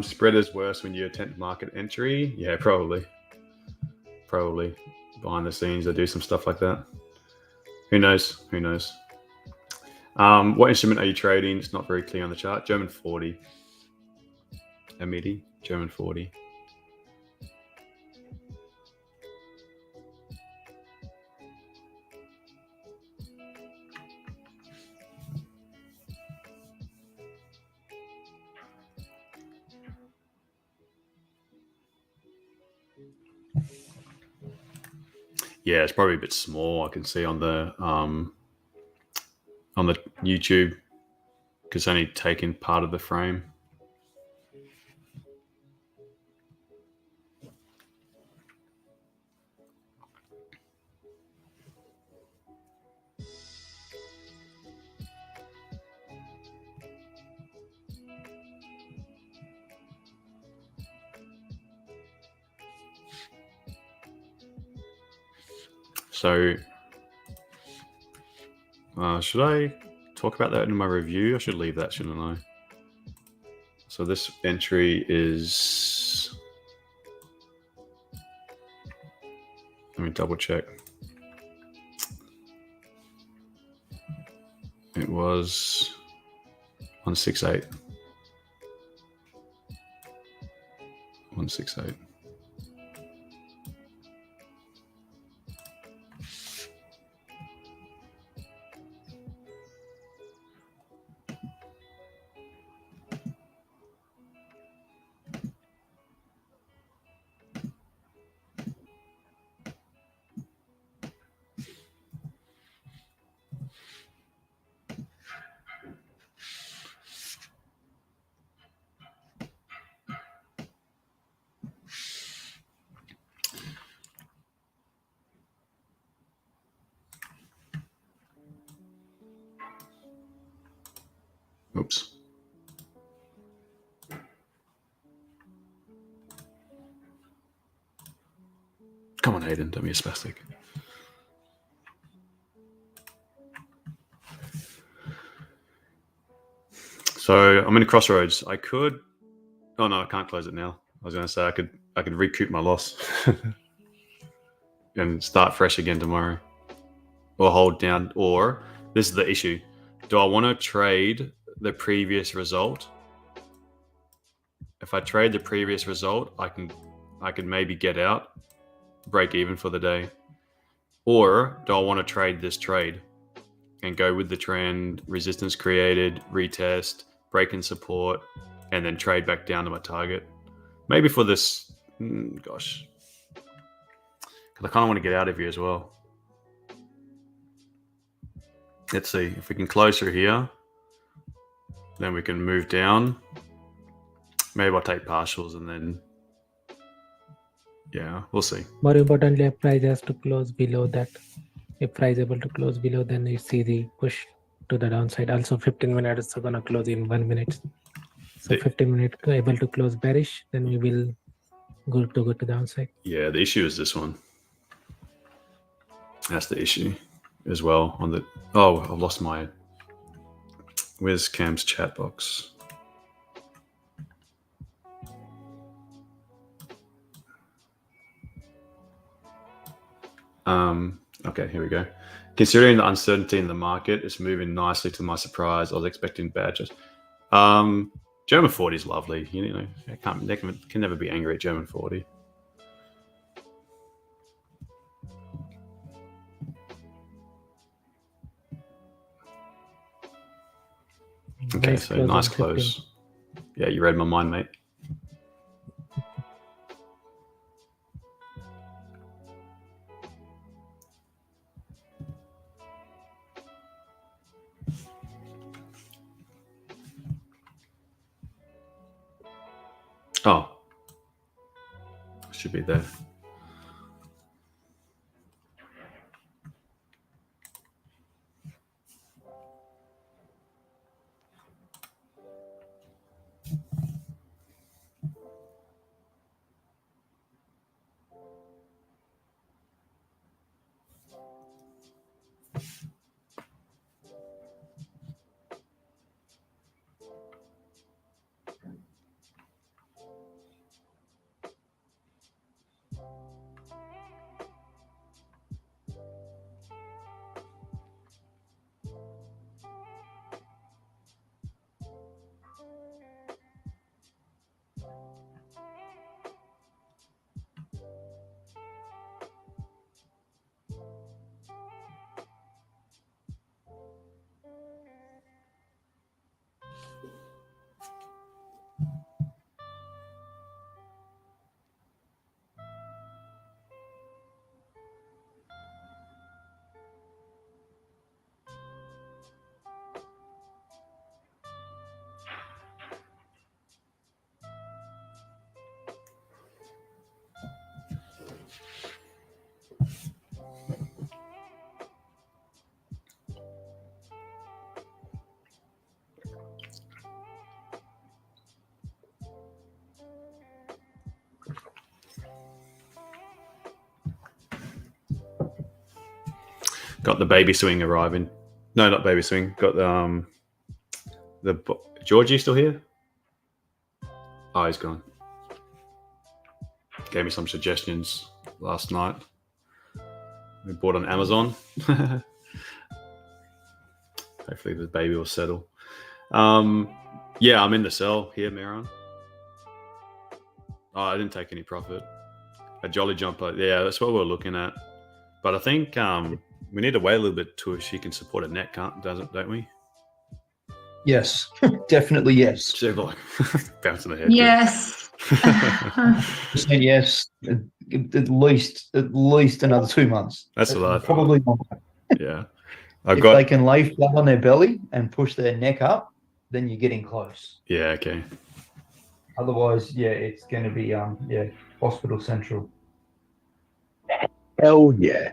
Spread is worse when you attempt market entry. Yeah, probably. Probably. Behind the scenes, they do some stuff like that. Who knows? Who knows? What instrument are you trading? It's not very clear on the chart. German 40. A MIDI. German 40. Yeah, it's probably a bit small. I can see on the YouTube because it's only taking part of the frame. So, should I talk about that in my review? I should leave that, shouldn't I? So this entry is... Let me double check. It was 168. 168. Oops. Come on, Hayden, don't be a spastic. So I'm in a crossroads. I could... Oh no, I can't close it now. I was going to say I could recoup my loss and start fresh again tomorrow, or hold down. Or this is the issue: do I want to trade the previous result? If I trade the previous result, I can maybe get out, break even for the day. Or do I want to trade this trade and go with the trend, resistance created, retest, break in support, and then trade back down to my target? Maybe for this, gosh, because I kind of want to get out of here as well. Let's see if we can close through here. Then we can move down. Maybe I'll take partials and then, yeah, we'll see. More importantly, if price has to close below that, if price able to close below, then you see the push to the downside. Also 15 minutes are gonna close in 1 minute. So 15 minutes able to close bearish, then we will go to the downside. Yeah, the issue is this one. That's the issue as well. On the I've lost my. Where's Cam's chat box? Okay, here we go. Considering the uncertainty in the market, it's moving nicely to my surprise. I was expecting badges. German 40 is lovely. You know, I can never be angry at German 40. Okay, Nice so close nice on 15. close. Yeah, you read my mind, mate. Oh, should be there. Got the baby swing arriving. No, not baby swing. Got the Georgie still here? Oh, he's gone. Gave me some suggestions last night. We bought on Amazon. Hopefully the baby will settle. Yeah, I'm in the sell here, Miran. Oh, I didn't take any profit. A jolly jumper. Yeah, that's what we're looking at. But I think we need to wait a little bit till she can support a net, don't we? Yes, definitely yes. So like bouncing the head. Yes. Percent yes. At least another 2 months. That's what I thought. Probably more. Yeah. If they can lay flat on their belly and push their neck up, then you're getting close. Yeah, okay. Otherwise, yeah, it's going to be hospital central. Hell yeah.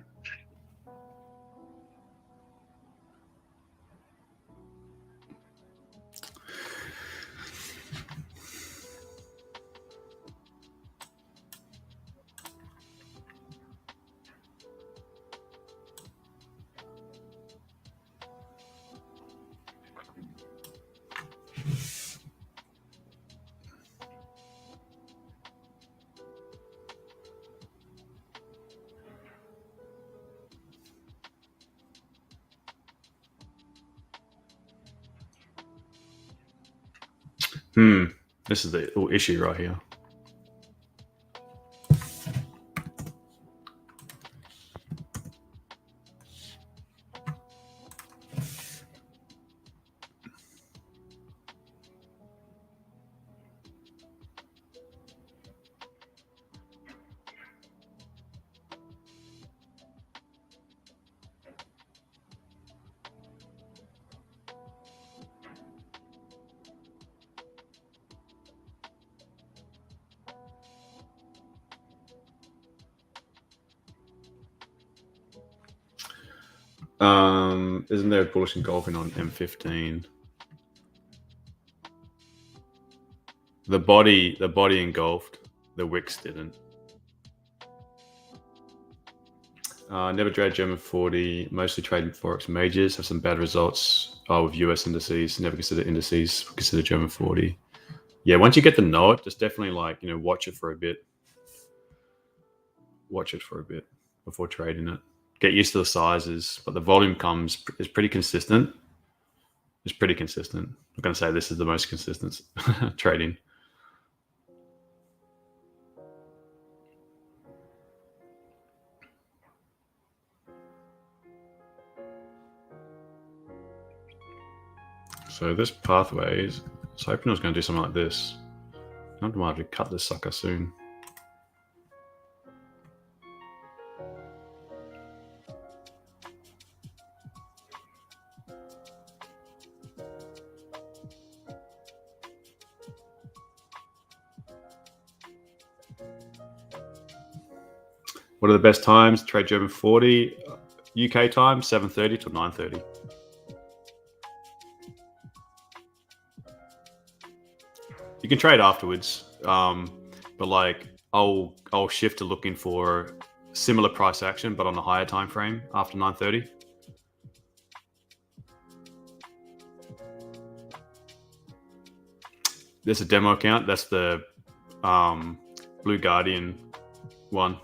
This is the little issue right here. Isn't there bullish engulfing on M15? The body engulfed. The wicks didn't. Never trade German 40. Mostly trade Forex majors. Have some bad results. With US indices. Never consider indices. Consider German 40. Yeah, once you get to know it, just definitely watch it for a bit. Watch it for a bit before trading it. Get used to the sizes, but the volume is pretty consistent. It's pretty consistent. I'm going to say this is the most consistent trading. So this pathway is. I was hoping I was going to do something like this. I might have to cut this sucker soon. What are the best times to trade German 40? UK time, 7:30 till 9:30. You can trade afterwards, but like I'll shift to looking for similar price action, but on a higher time frame after 9:30. There's a demo account. That's the Blue Guardian one.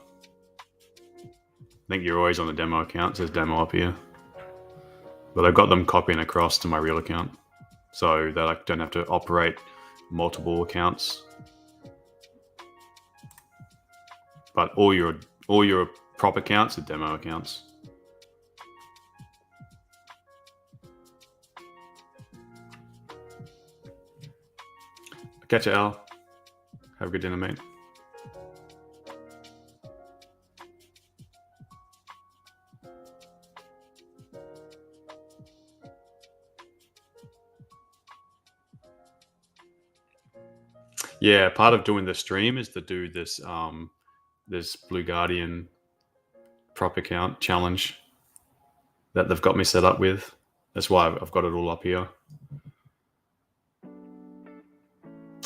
I think you're always on the demo account. It says demo up here, but I've got them copying across to my real account, so that I don't have to operate multiple accounts. But all your prop accounts are demo accounts. Catch you, Al. Have a good dinner, mate. Yeah, part of doing the stream is to do this this Blue Guardian prop account challenge that they've got me set up with. That's why I've got it all up here.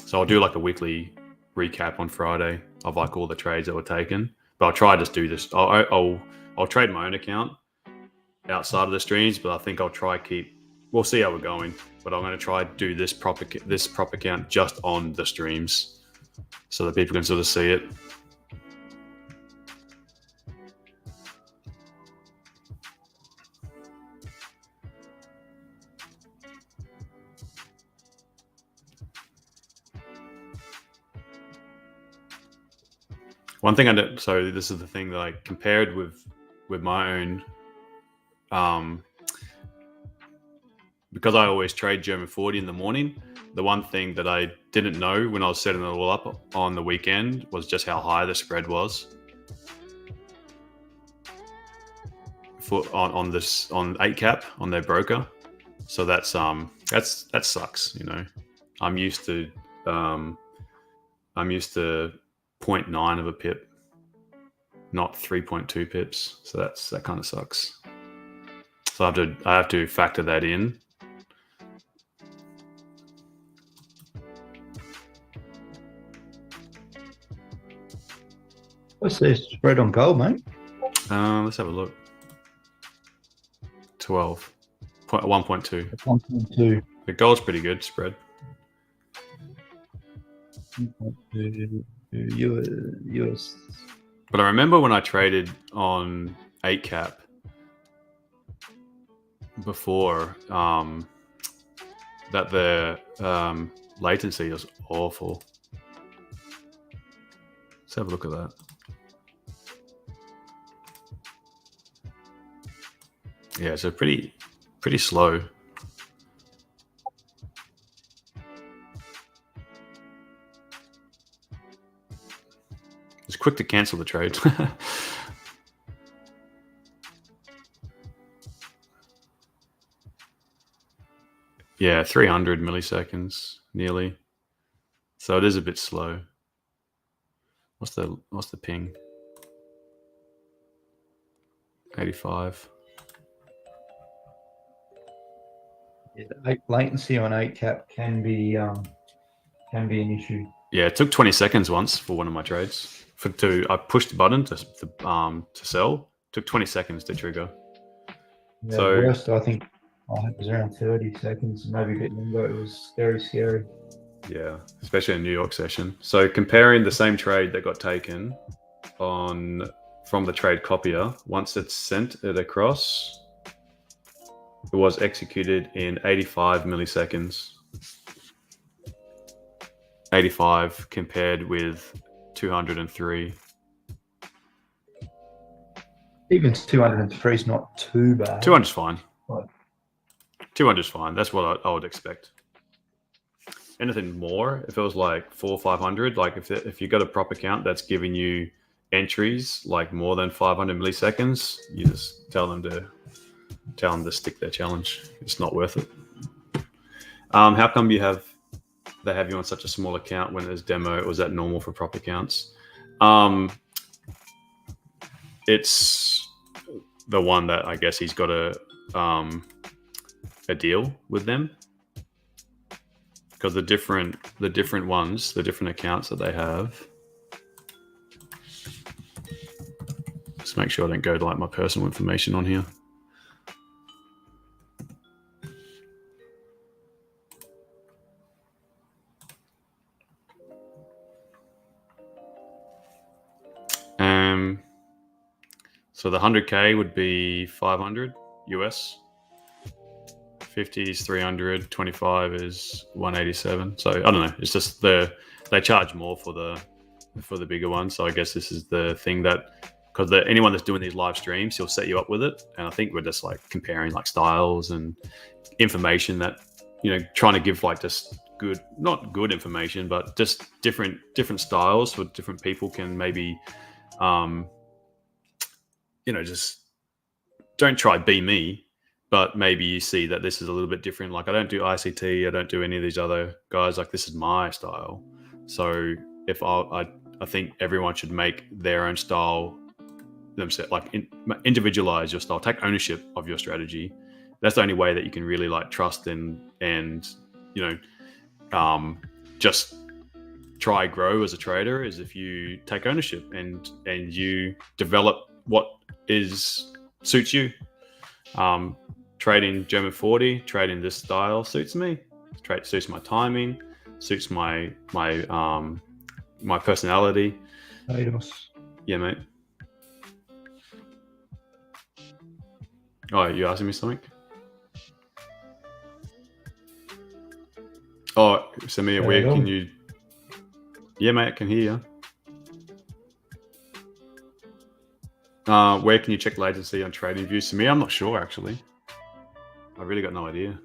So I'll do like a weekly recap on Friday of like all the trades that were taken. But I'll try to just do this. I'll trade my own account outside of the streams, but I think I'll try we'll see how we're going. But I'm going to try to do this prop account just on the streams so that people can sort of see it. One thing I did, so this is the thing that I compared with my own, because I always trade German 40 in the morning. The one thing that I didn't know when I was setting it all up on the weekend was just how high the spread was on 8cap on their broker. So that sucks. You know, I'm used to 0.9 of a pip, not 3.2 pips. So that kind of sucks. So I have to factor that in. What's the spread on gold, mate? Let's have a look. 1.2. 1.2. The gold's pretty good spread. 1.2 US. But I remember when I traded on 8cap before, that the latency was awful. Let's have a look at that. Yeah, so pretty slow. It's quick to cancel the trade. Yeah, 300 milliseconds nearly. So it is a bit slow. What's the ping? 85. Yeah, the latency on 8-cap can be an issue. Yeah, it took 20 seconds once for one of my trades. I pushed the button to sell. Took 20 seconds to trigger. Yeah, So- the worst I think I had was around 30 seconds, maybe a bit longer. It was very scary. Yeah, especially in New York session. So comparing the same trade that got taken from the trade copier, once it's sent it across, it was executed in 85 milliseconds. 85 compared with 203. Even 203 is not too bad. 200's fine. Right. 200's fine. That's what I would expect. Anything more, if it was like 400 or 500, like if you got a proper count that's giving you entries like more than 500 milliseconds, you just tell them to stick their challenge. It's not worth it. How come they have you on such a small account when there's demo? Or was that normal for proper counts? It's the one that I guess he's got a deal with them, because the different ones, the different accounts that they have. Just make sure I don't go to like my personal information on here. So the 100K would be 500 US. 50 is 300. 25 is 187. So I don't know. It's just they charge more for the bigger one. So I guess this is the thing that, because anyone that's doing these live streams, he'll set you up with it. And I think we're just like comparing like styles and information that, trying to give like just not good information, but just different styles for different people can maybe, just don't try be me, but maybe you see that this is a little bit different. Like I don't do ICT, I don't do any of these other guys. Like this is my style. So if I think everyone should make their own style themselves, like individualize your style, take ownership of your strategy. That's the only way that you can really like trust and just try grow as a trader, is if you take ownership and you develop what suits you. Trading German 40, trading this style suits me. Suits my timing, suits my personality. Yeah, mate. Oh, you asking me something? Oh, Samir, where can you? Yeah, mate, I can hear you. Where can you check latency on trading views? Samir, I'm not sure actually. I really got no idea.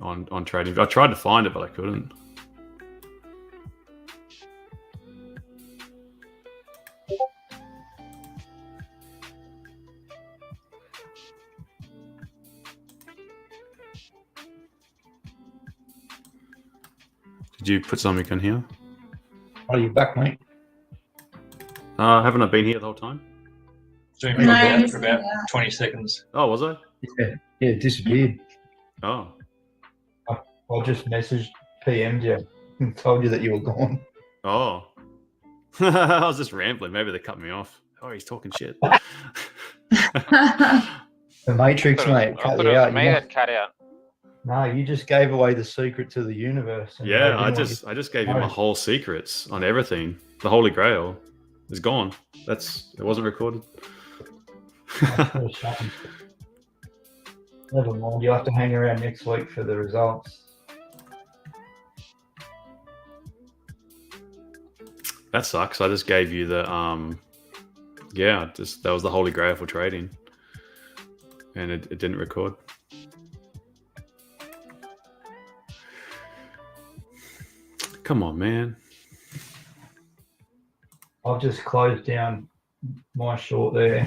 On trading, I tried to find it, but I couldn't. Did you put something in here? Are you back, mate? Haven't I been here the whole time? Zoom No, for about 20 seconds. Oh, was I? Yeah, it disappeared. Oh. I just messaged PM'd you and told you that you were gone. Oh. I was just rambling. Maybe they cut me off. Oh, he's talking shit. The Matrix, mate, cut you out. Me that cut out. No, you just gave away the secret to the universe. And Yeah, I just gave him my whole secrets on everything. The Holy Grail is gone. It wasn't recorded. Never mind. You'll have to hang around next week for the results. That sucks. I just gave you the that was the Holy Grail for trading, and it didn't record. Come on, man. I've just closed down my short there.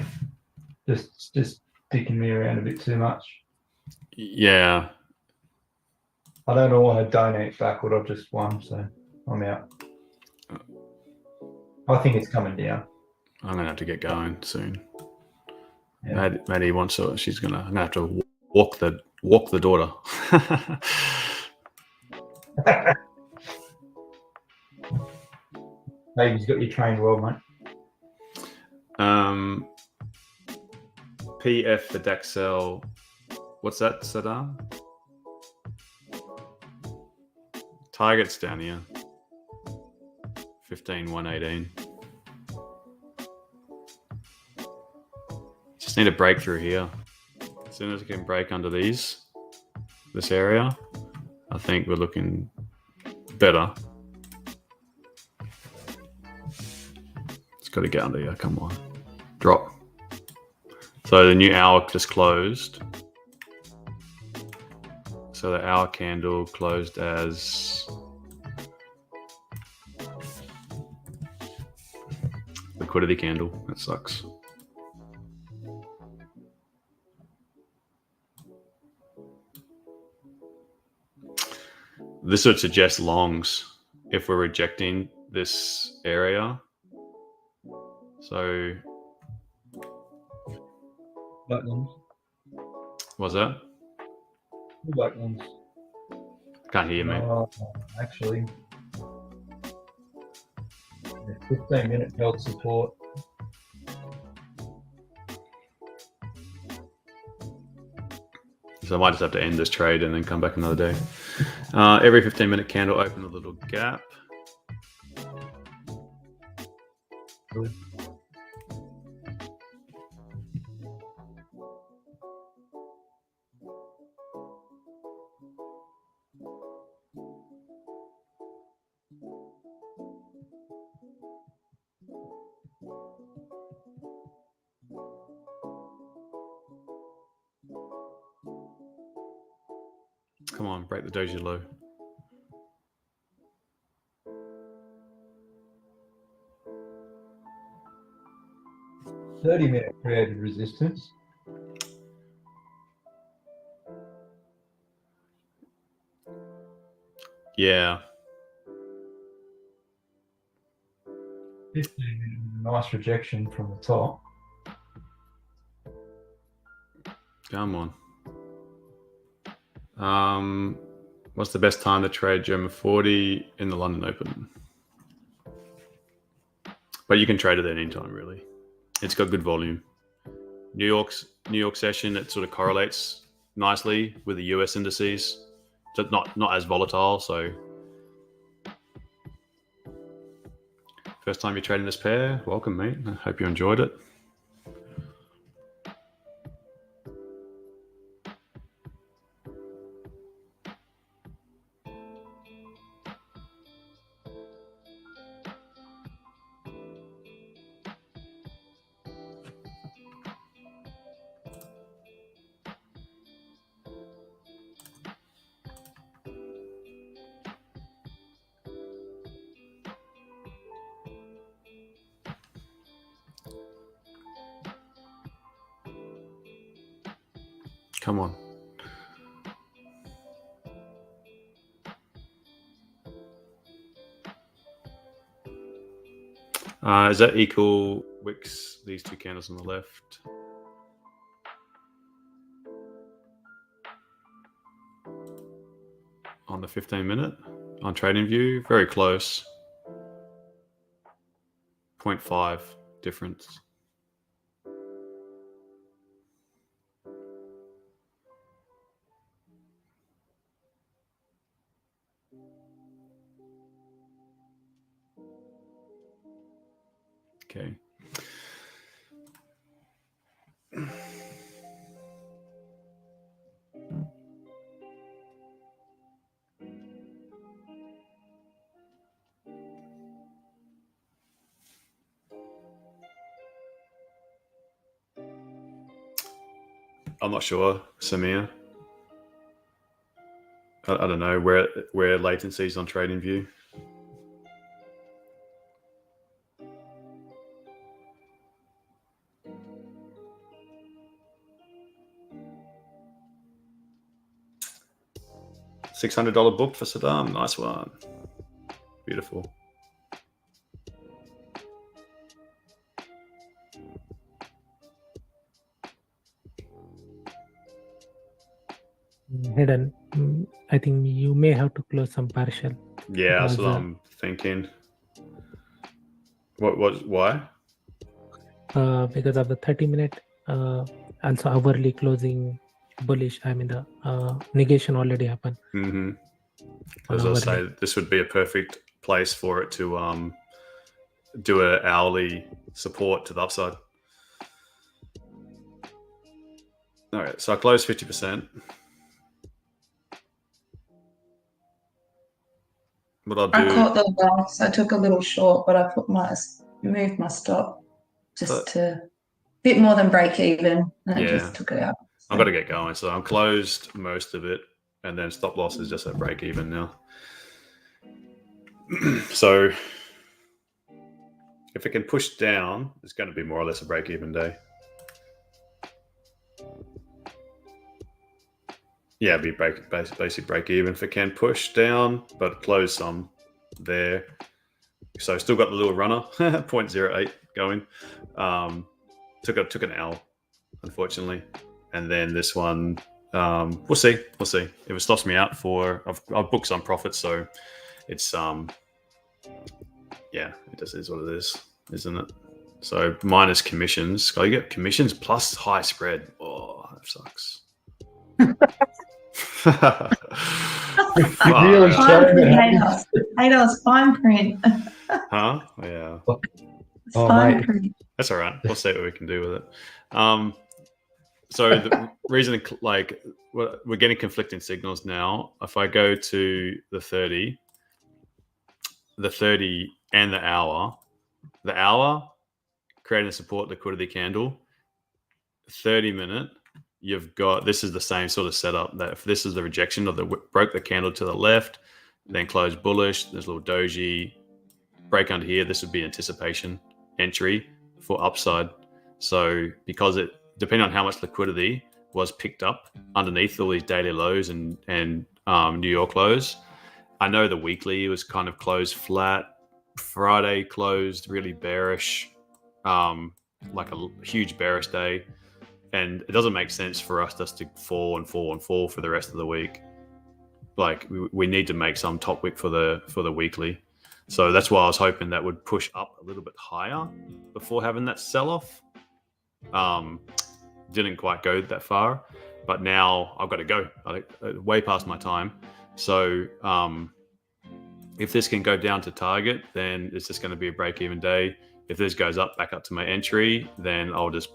Just sticking me around a bit too much. Yeah. I don't want to donate back what I've just won, so I'm out. I think it's coming down. I'm gonna have to get going soon. Yeah. Maddie wants to. She's gonna. I'm gonna have to walk the daughter. Baby's got you trained well, mate. PF for Daxel. What's that, Saddam? Target's down here. 15,118. Just need a breakthrough here. As soon as I can break under this area, I think we're looking better. It's got to get under here. Come on. Drop. So the new hour just closed. So the hour candle closed as liquidity candle. That sucks. This would suggest longs if we're rejecting this area. So Black ones. what's that? Black ones. Can't hear me. Actually, the 15-minute held support. So I might just have to end this trade and then come back another day. Every 15-minute candle, open a little gap. Good. Come on, break the doji low. $30-minute created resistance. Yeah. 15-minute, nice rejection from the top. Come on. What's the best time to trade German 40 in the London Open? But you can trade it at any time, really. It's got good volume. New York session, it sort of correlates nicely with the US indices. So not as volatile. So first time you're trading this pair, welcome, mate. I hope you enjoyed it. Come on. Is that equal wicks, these two candles on the left? On the 15-minute on TradingView, very close. 0.5 difference. Okay. I'm not sure, Samir. I don't know where latency is on TradingView. $600 book for Saddam. Nice one. Beautiful. hidden. I think you may have to close some partial. Yeah, that's Because, what I'm thinking. Why? Because of the 30-minute, also hourly closing bullish. I mean, the negation already happened. Mm-hmm. On As I say, hourly. this would be a perfect place for it to do an hourly support to the upside. All right, so I closed 50%. What I'll I do, caught the loss. I took a little short, but I moved my stop just to bit more than break even, and I just took it out. I've got to get going. So I'm closed most of it, and then stop loss is just at break even now. So if it can push down, it's going to be more or less a break even day. Yeah, it'd be basic break even. If it can push down, but close some there. So still got the little runner, 0.08 going. Took an L, unfortunately. And then this one, we'll see. We'll see. If it stops me out I've booked some profits, so it's yeah, it just is what it is, isn't it? So minus commissions. Oh, you get commissions plus high spread. Oh, that sucks. Really Fine print, haters, fine print. Huh? Yeah. Oh, Fine mate. print. That's all right. We'll see what we can do with it. So the reason, like, we're getting conflicting signals now. If I go to the 30 and the hour creating a support liquidity candle, 30-minute, you've got, this is the same sort of setup. That if this is the rejection of broke the candle to the left, then close bullish, there's a little doji, break under here, this would be anticipation entry for upside. So because it, depending on how much liquidity was picked up underneath all these daily lows and New York lows, I know the weekly was kind of closed flat. Friday closed really bearish, like a huge bearish day. And it doesn't make sense for us just to fall and fall and fall for the rest of the week. Like we need to make some top wick for the weekly. So that's why I was hoping that would push up a little bit higher before having that sell-off. Didn't quite go that far, but now I've got to go way past my time. So if this can go down to target, then it's just going to be a break-even day. If this goes back up to my entry, then I'll just,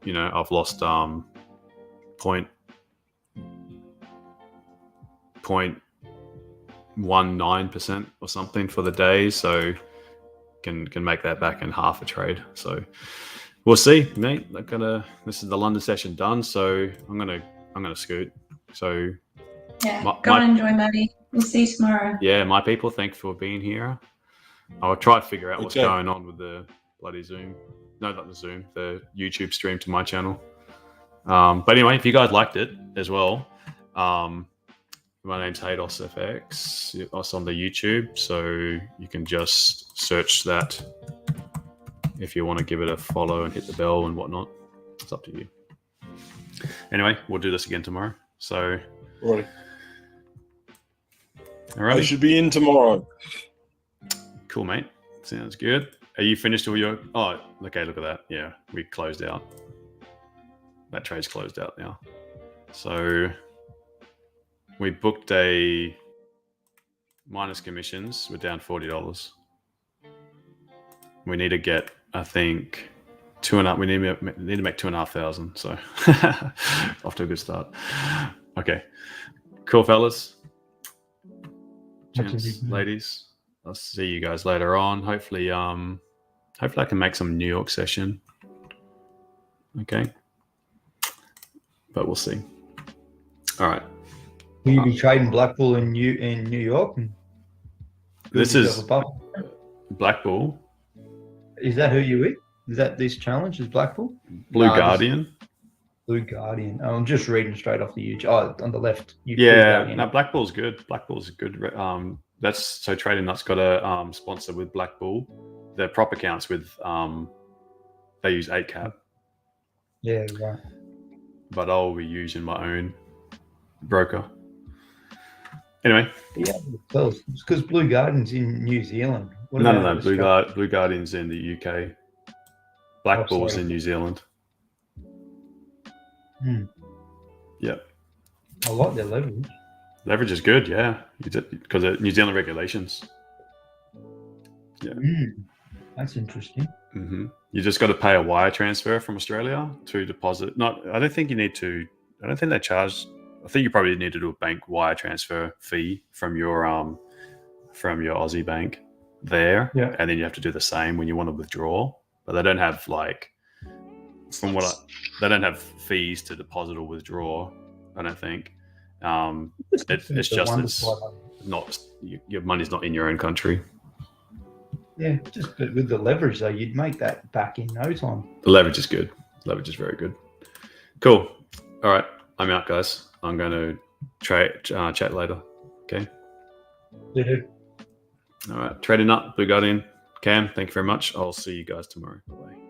I've lost 0.19% or something for the day, so can make that back in half a trade. So we'll see, mate. This is the London session done, so I'm gonna scoot. So yeah, go and enjoy, Maddie. We'll see you tomorrow. Yeah, my people, thanks for being here. I'll try to figure out what's going on with the bloody Zoom. No, not the Zoom, the YouTube stream to my channel. But anyway, if you guys liked it as well, my name's HadosFX. It's on the YouTube, so you can just search that if you want to give it a follow and hit the bell and whatnot. It's up to you. Anyway, we'll do this again tomorrow. So, Right. all right. I should be in tomorrow. Cool, mate. Sounds good. Are you finished all your... Oh, okay, look at that. Yeah, we closed out. That trade's closed out now. So we booked a minus commissions. We're down $40. We need to get, I think, we need to make 2,500. So off to a good start. Okay, cool, fellas. Gents, ladies. I'll see you guys later on. Hopefully I can make some New York session. Okay. But we'll see. All right. Will you be trading Blackpool in New York? This is Blackpool. Is that who you with? Is that this challenge? Is Blackpool? Blue Guardian. Blue Guardian. Oh, I'm just reading straight off the YouTube. Oh, on the left. Yeah. No, Blackpool's good. Blackpool's good. That's so TradingNut's got a sponsor with Blackpool. Their prop accounts with they use 8cap. Yeah, right. But I'll be using my own broker. Anyway, Yeah, well, it's because Blue Garden's in New Zealand. What no. about Blue, Australia? Blue Guardian's in the UK. Black Oh, Bull's sorry. in New Zealand. Hmm. Yep. I like their leverage. Leverage is good, yeah, because of New Zealand regulations. Yeah. That's interesting. You just got to pay a wire transfer from Australia to deposit. I don't think you need to. I don't think they charge. I think you probably need to do a bank wire transfer fee from your Aussie bank there, Yeah. and then you have to do the same when you want to withdraw. But they don't have they don't have fees to deposit or withdraw. I don't think. It's just it's not your money's not in your own country. Yeah, just but with the leverage though, you'd make that back in no time. The leverage is good. Leverage is very good. Cool. All right, I'm out, guys. I'm going to chat later. Okay. Yeah. All right. Trading Nut, Blue Guardian, Cam. Thank you very much. I'll see you guys tomorrow. Bye.